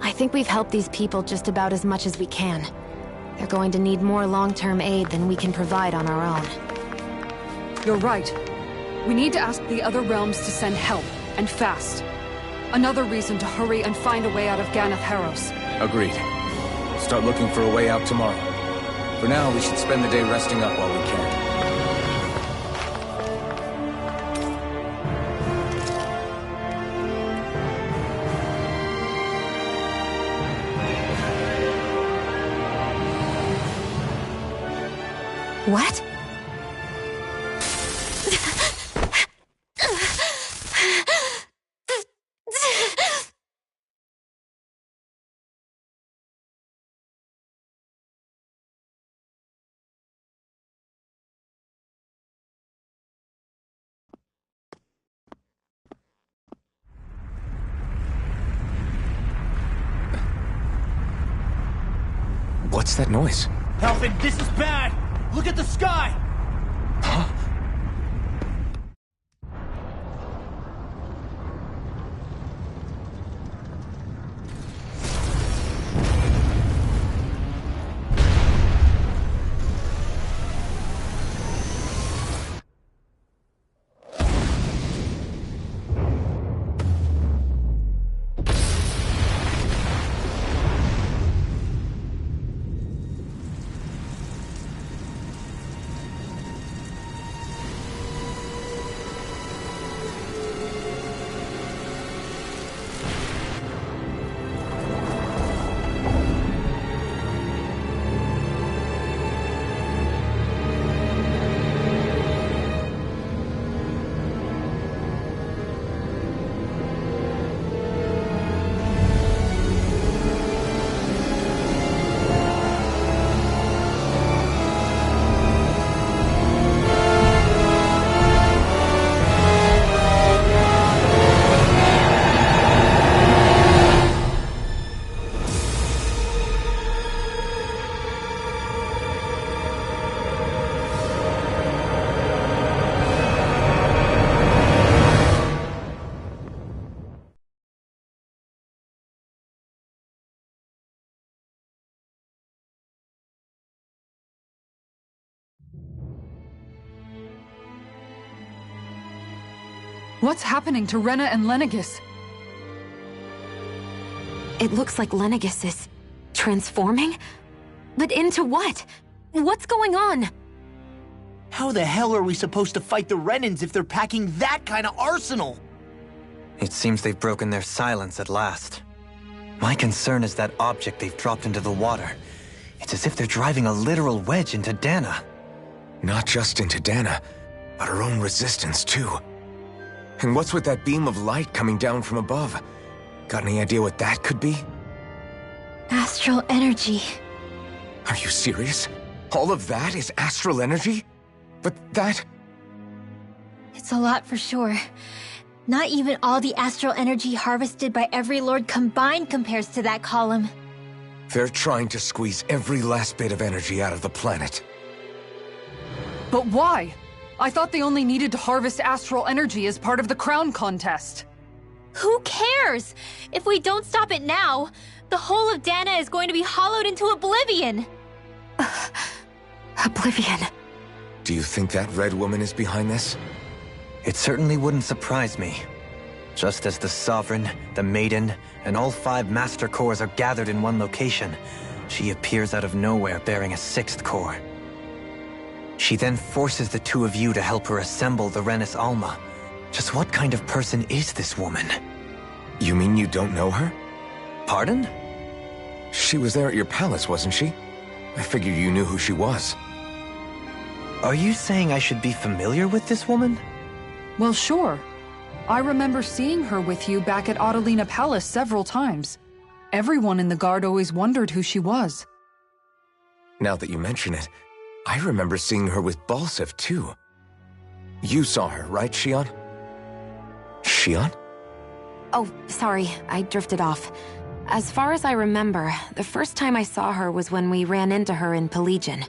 I think we've helped these people just about as much as we can. They're going to need more long-term aid than we can provide on our own. You're right. We need to ask the other realms to send help, and fast. Another reason to hurry and find a way out of Ganath Harros. Agreed. Start looking for a way out tomorrow. For now, we should spend the day resting up while we can. What? What's that noise? Helfin, this is bad! Look at the sky! Huh? What's happening to Rena and Lenegis? It looks like Lenegis is transforming? But into what? What's going on? How the hell are we supposed to fight the Renans if they're packing that kind of arsenal? It seems they've broken their silence at last. My concern is that object they've dropped into the water. It's as if they're driving a literal wedge into Dana. Not just into Dana, but her own resistance too. And what's with that beam of light coming down from above? Got any idea what that could be? Astral energy. Are you serious? All of that is astral energy? But that... It's a lot for sure. Not even all the astral energy harvested by every lord combined compares to that column. They're trying to squeeze every last bit of energy out of the planet. But why? I thought they only needed to harvest astral energy as part of the crown contest. Who cares? If we don't stop it now, the whole of Dana is going to be hollowed into oblivion. Oblivion. Do you think that red woman is behind this? It certainly wouldn't surprise me. Just as the Sovereign, the Maiden, and all 5 Master Cores are gathered in one location, she appears out of nowhere bearing a 6th core. She then forces the 2 of you to help her assemble the Renis Alma. Just what kind of person is this woman? You mean you don't know her? Pardon? She was there at your palace, wasn't she? I figured you knew who she was. Are you saying I should be familiar with this woman? Well, sure. I remember seeing her with you back at Adelina Palace several times. Everyone in the guard always wondered who she was. Now that you mention it, I remember seeing her with Balsif, too. You saw her, right, Shion? Shion? Oh, sorry, I drifted off. As far as I remember, the first time I saw her was when we ran into her in Pelagian.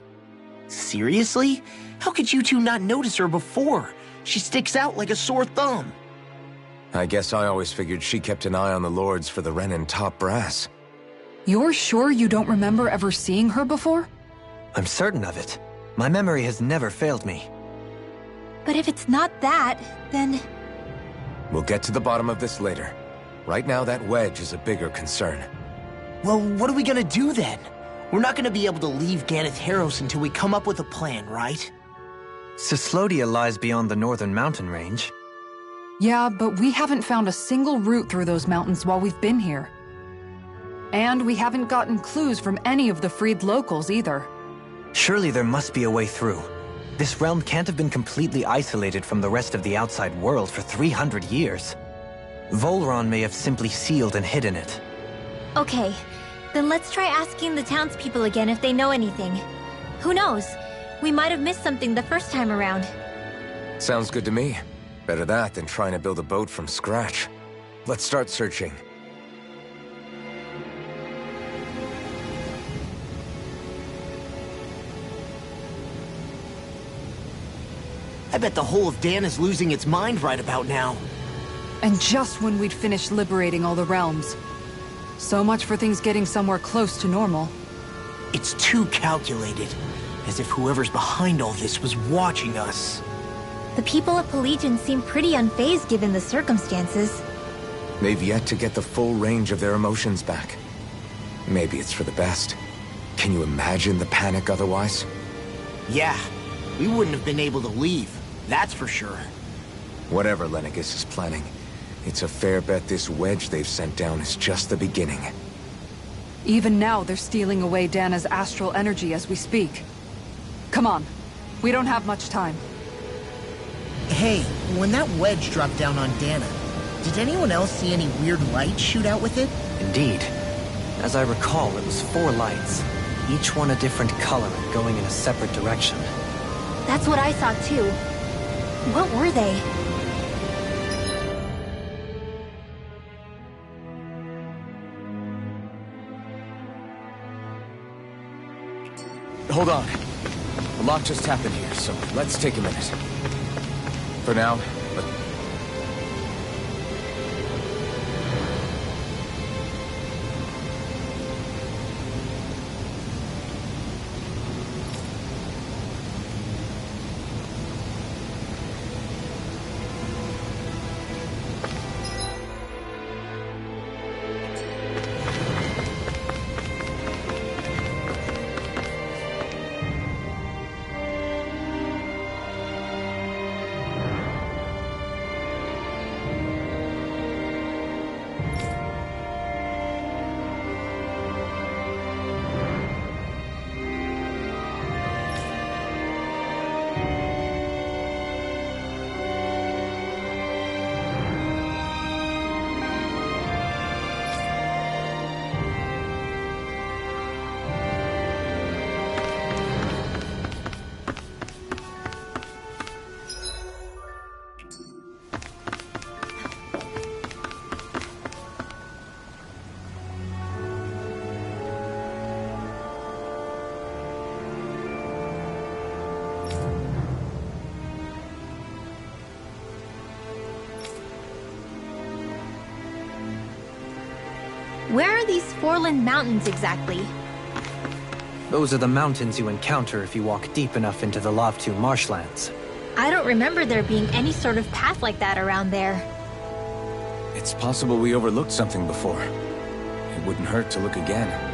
Seriously? How could you two not notice her before? She sticks out like a sore thumb. I guess I always figured she kept an eye on the lords for the Renin top brass. You're sure you don't remember ever seeing her before? I'm certain of it. My memory has never failed me. But if it's not that, then... We'll get to the bottom of this later. Right now, that wedge is a bigger concern. Well, what are we gonna do then? We're not gonna be able to leave Ganeth Heros until we come up with a plan, right? Cyslodia lies beyond the northern mountain range. Yeah, but we haven't found a single route through those mountains while we've been here. And we haven't gotten clues from any of the freed locals either. Surely there must be a way through. This realm can't have been completely isolated from the rest of the outside world for 300 years. Volron may have simply sealed and hidden it. Okay, then let's try asking the townspeople again if they know anything. Who knows? We might have missed something the first time around. Sounds good to me. Better that than trying to build a boat from scratch. Let's start searching. I bet the whole of Dan is losing its mind right about now. And just when we'd finished liberating all the realms. So much for things getting somewhere close to normal. It's too calculated. As if whoever's behind all this was watching us. The people of Pelagian seem pretty unfazed given the circumstances. They've yet to get the full range of their emotions back. Maybe it's for the best. Can you imagine the panic otherwise? Yeah, we wouldn't have been able to leave, that's for sure. Whatever Lenegis is planning, it's a fair bet this wedge they've sent down is just the beginning. Even now, they're stealing away Dana's astral energy as we speak. Come on. We don't have much time. Hey, when that wedge dropped down on Dana, did anyone else see any weird light shoot out with it? Indeed. As I recall, it was 4 lights, each one a different color and going in a separate direction. That's what I saw too. What were they? Hold on. A lot just happened here, so let's take a minute. For now, Where are these Foreland Mountains exactly? Those are the mountains you encounter if you walk deep enough into the Lavtu marshlands. I don't remember there being any sort of path like that around there. It's possible we overlooked something before. It wouldn't hurt to look again.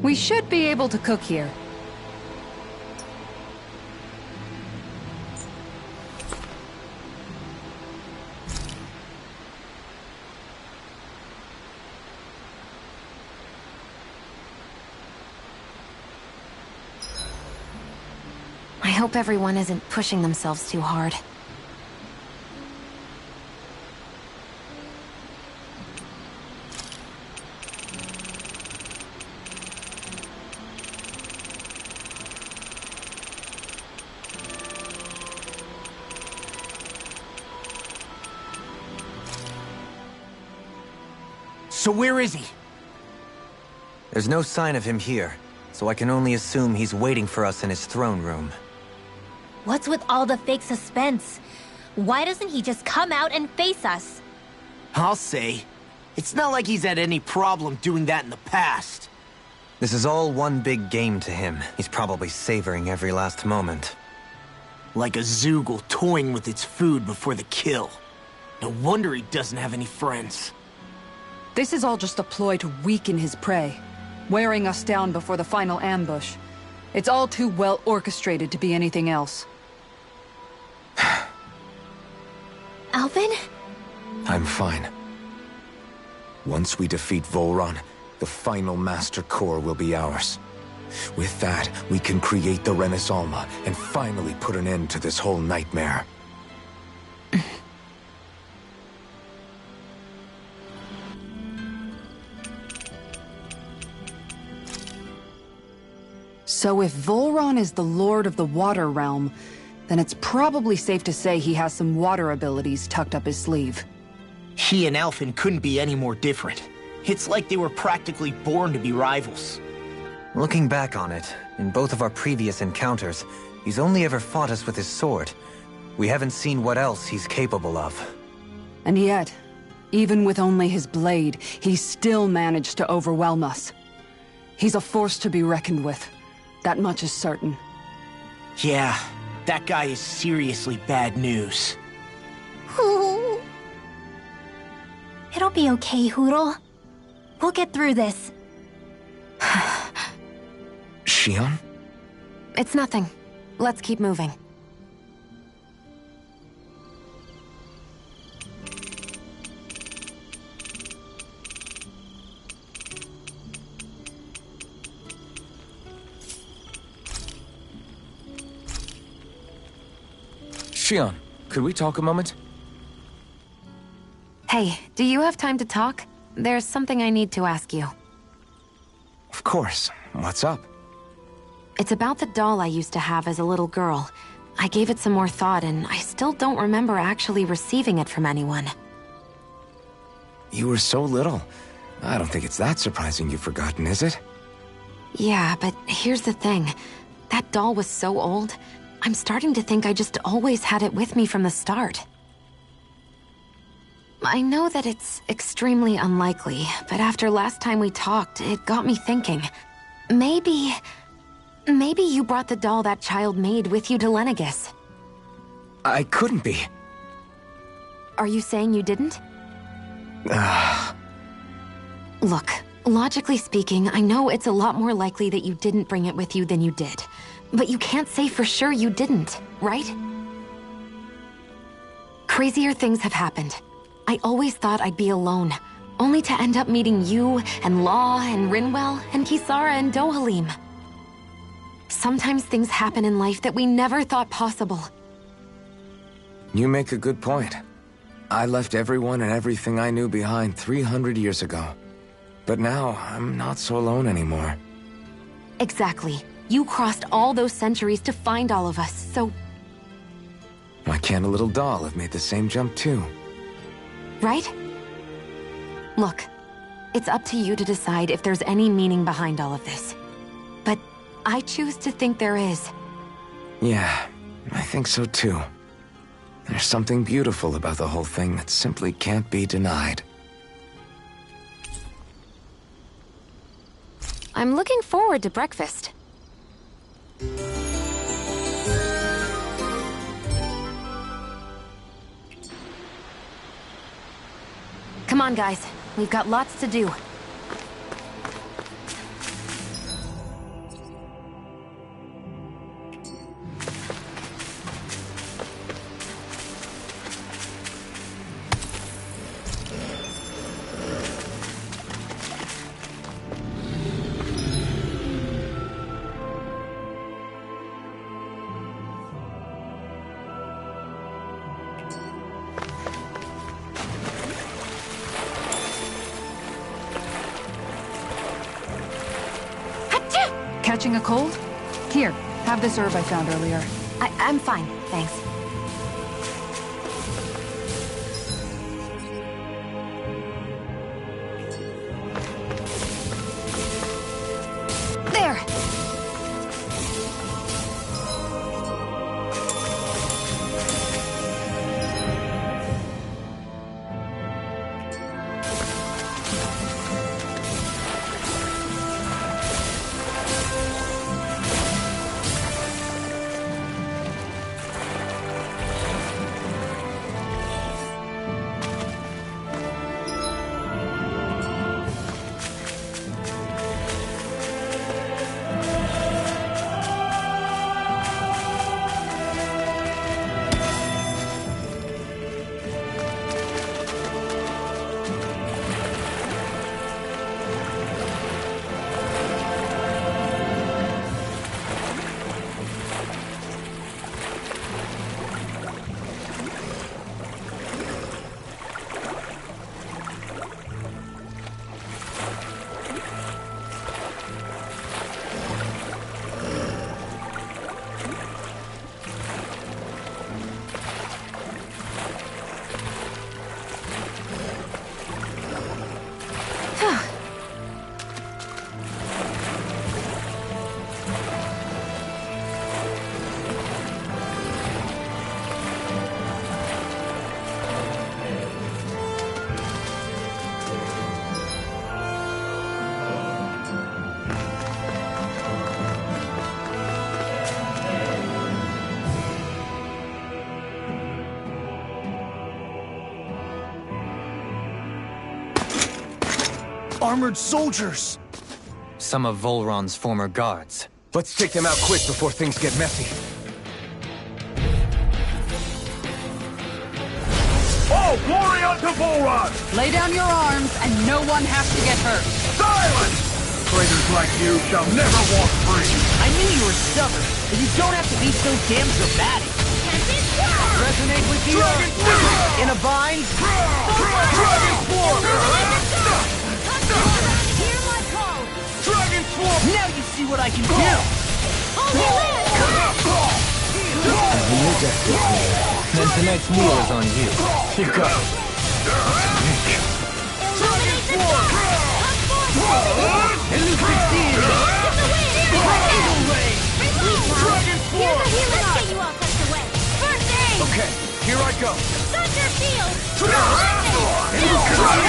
We should be able to cook here. I hope everyone isn't pushing themselves too hard. So where is he? There's no sign of him here, so I can only assume he's waiting for us in his throne room. What's with all the fake suspense? Why doesn't he just come out and face us? I'll say. It's not like he's had any problem doing that in the past. This is all one big game to him. He's probably savoring every last moment. Like a Zoogle toying with its food before the kill. No wonder he doesn't have any friends. This is all just a ploy to weaken his prey, wearing us down before the final ambush. It's all too well orchestrated to be anything else. Alvin? I'm fine. Once we defeat Volron, the final Master Core will be ours. With that, we can create the Renaissance and finally put an end to this whole nightmare. So if Volron is the Lord of the Water Realm, then it's probably safe to say he has some water abilities tucked up his sleeve. He and Alvin couldn't be any more different. It's like they were practically born to be rivals. Looking back on it, in both of our previous encounters, he's only ever fought us with his sword. We haven't seen what else he's capable of. And yet, even with only his blade, he still managed to overwhelm us. He's a force to be reckoned with. That much is certain. Yeah, that guy is seriously bad news. It'll be okay, Hootle. We'll get through this. Shion? It's nothing. Let's keep moving. Shion, could we talk a moment? Hey, do you have time to talk? There's something I need to ask you. Of course. What's up? It's about the doll I used to have as a little girl. I gave it some more thought, and I still don't remember actually receiving it from anyone. You were so little. I don't think it's that surprising you've forgotten, is it? Yeah, but here's the thing. That doll was so old, I'm starting to think I just always had it with me from the start. I know that it's extremely unlikely, but after last time we talked, it got me thinking. Maybe you brought the doll that child made with you to Lenegis. I couldn't be. Are you saying you didn't? Look, logically speaking, I know it's a lot more likely that you didn't bring it with you than you did. But you can't say for sure you didn't, right? Crazier things have happened. I always thought I'd be alone, only to end up meeting you, and Law, and Rinwell, and Kisara, and Dohalim. Sometimes things happen in life that we never thought possible. You make a good point. I left everyone and everything I knew behind 300 years ago. But now, I'm not so alone anymore. Exactly. You crossed all those centuries to find all of us, so... Why can't a little doll have made the same jump too? Right? Look, it's up to you to decide if there's any meaning behind all of this. But I choose to think there is. Yeah, I think so too. There's something beautiful about the whole thing that simply can't be denied. I'm looking forward to breakfast. Come on, guys. We've got lots to do. Catching a cold? Here, have this herb I found earlier. I'm fine, thanks. There! Armored soldiers! Some of Volron's former guards. Let's take them out quick before things get messy. Oh, glory unto Volron! Lay down your arms, and no one has to get hurt. Silence! Traitors like you shall never walk free! I knew you were stubborn, but you don't have to be so damn dramatic. Resonate with the earth. In a bind. Dragon Swarm! Dragon Swarm! Now you see what I can do. Then tonight's meal is on you. You got it. Dragon Swarm! Elucid! Eagle Ray! Dragon Swarm! Let's get you all tucked away. First aid! Okay, here I go. Thunder Field! Now! First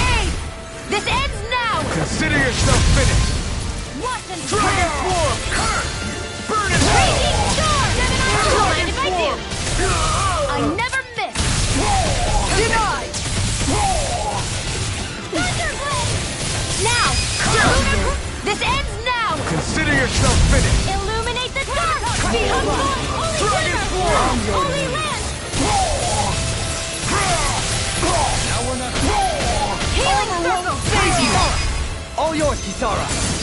aid! This ends now! Consider yourself finished. Watch and Dragon Swarm! Burn it! Raging Storm! I don't mind if I do! I never miss! Denied! Thunderblade! Now! This ends now! Consider yourself finished. Illuminate the dark! All yours, Kisara!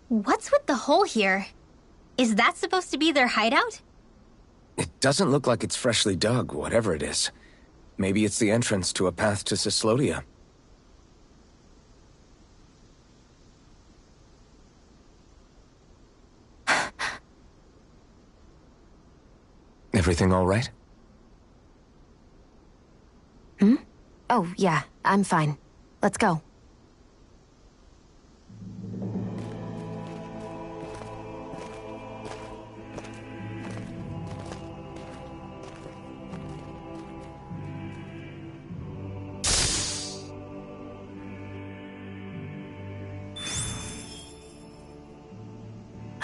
What's with the hole here? Is that supposed to be their hideout? It doesn't look like it's freshly dug, whatever it is. Maybe it's the entrance to a path to Cyslodia. Everything all right? Hmm? Oh, yeah, I'm fine. Let's go.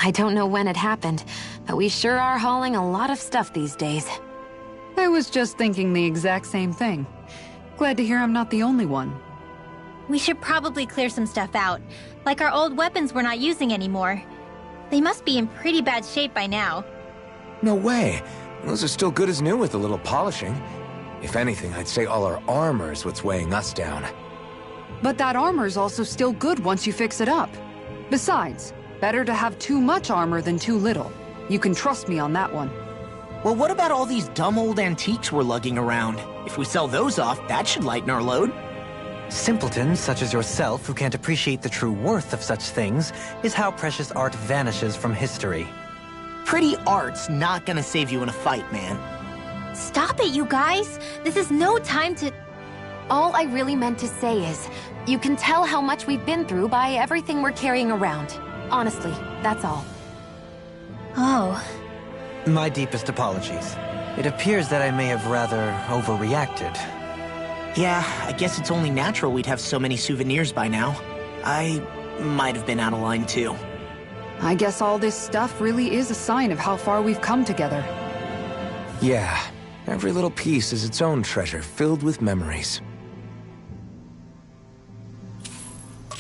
I don't know when it happened, but we sure are hauling a lot of stuff these days. I was just thinking the exact same thing. Glad to hear I'm not the only one. We should probably clear some stuff out, like our old weapons we're not using anymore. They must be in pretty bad shape by now. No way. Those are still good as new with a little polishing. If anything, I'd say all our armor is what's weighing us down. But that armor's also still good once you fix it up. Besides, better to have too much armor than too little. You can trust me on that one. Well, what about all these dumb old antiques we're lugging around? If we sell those off, that should lighten our load. Simpletons such as yourself who can't appreciate the true worth of such things is how precious art vanishes from history. Pretty art's not gonna save you in a fight, man. Stop it, you guys! This is no time to... All I really meant to say is, you can tell how much we've been through by everything we're carrying around. Honestly, that's all. Oh. My deepest apologies. It appears that I may have rather overreacted. Yeah, I guess it's only natural we'd have so many souvenirs by now. I might have been out of line too. I guess all this stuff really is a sign of how far we've come together. Yeah, every little piece is its own treasure filled with memories.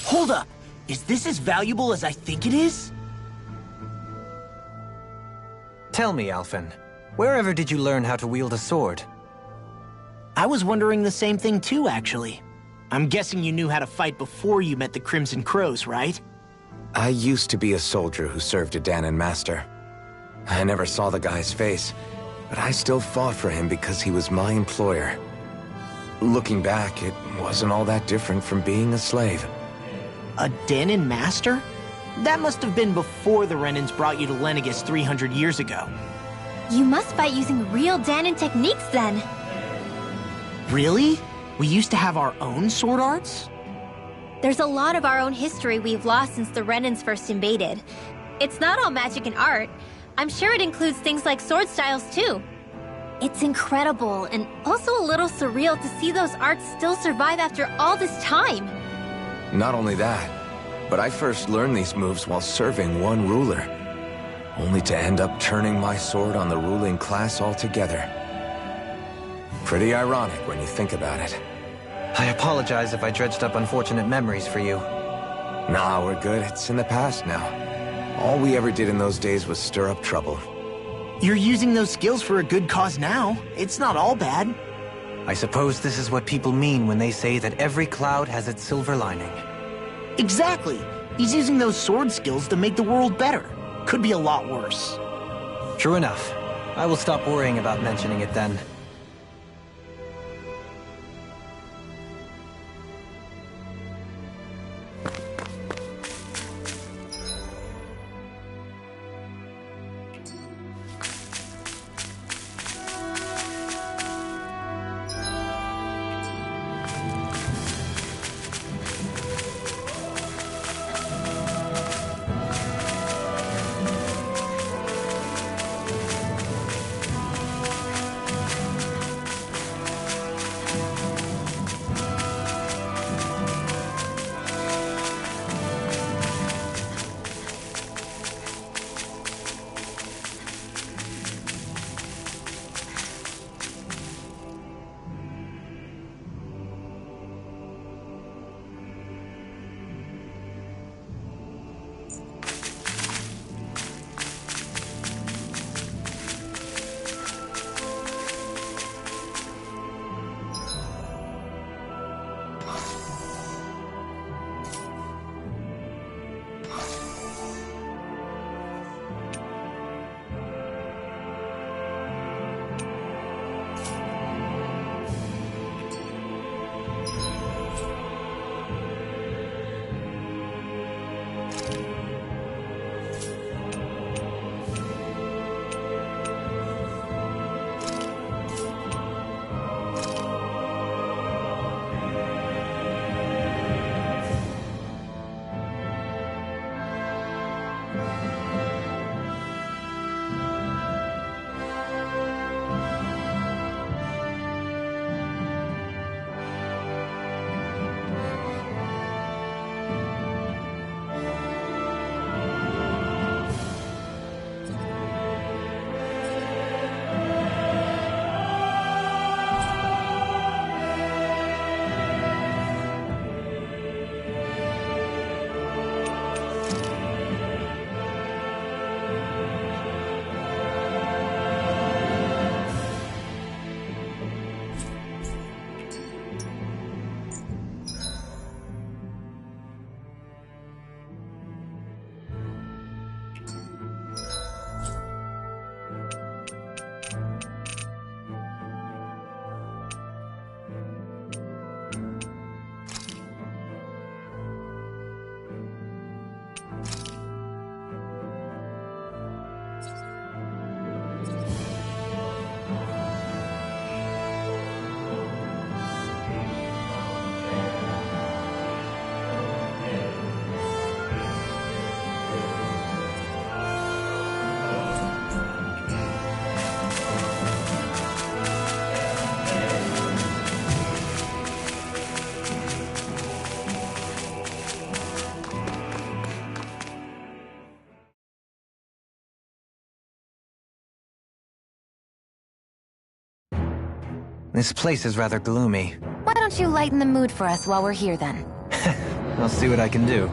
Hold up! Is this as valuable as I think it is? Tell me, Alphen, wherever did you learn how to wield a sword? I was wondering the same thing too, actually. I'm guessing you knew how to fight before you met the Crimson Crows, right? I used to be a soldier who served a Danon master. I never saw the guy's face, but I still fought for him because he was my employer. Looking back, it wasn't all that different from being a slave. A Danon master? That must have been before the Renans brought you to Lenegis 300 years ago. You must fight using real Danon techniques then. Really? We used to have our own sword arts? There's a lot of our own history we've lost since the Renans first invaded. It's not all magic and art. I'm sure it includes things like sword styles too. It's incredible and also a little surreal to see those arts still survive after all this time. Not only that, but I first learned these moves while serving one ruler, only to end up turning my sword on the ruling class altogether. Pretty ironic when you think about it. I apologize if I dredged up unfortunate memories for you. Nah, we're good. It's in the past now. All we ever did in those days was stir up trouble. You're using those skills for a good cause now. It's not all bad. I suppose this is what people mean when they say that every cloud has its silver lining. Exactly. He's using those sword skills to make the world better. Could be a lot worse. True enough. I will stop worrying about mentioning it then. This place is rather gloomy. Why don't you lighten the mood for us while we're here then? I'll see what I can do.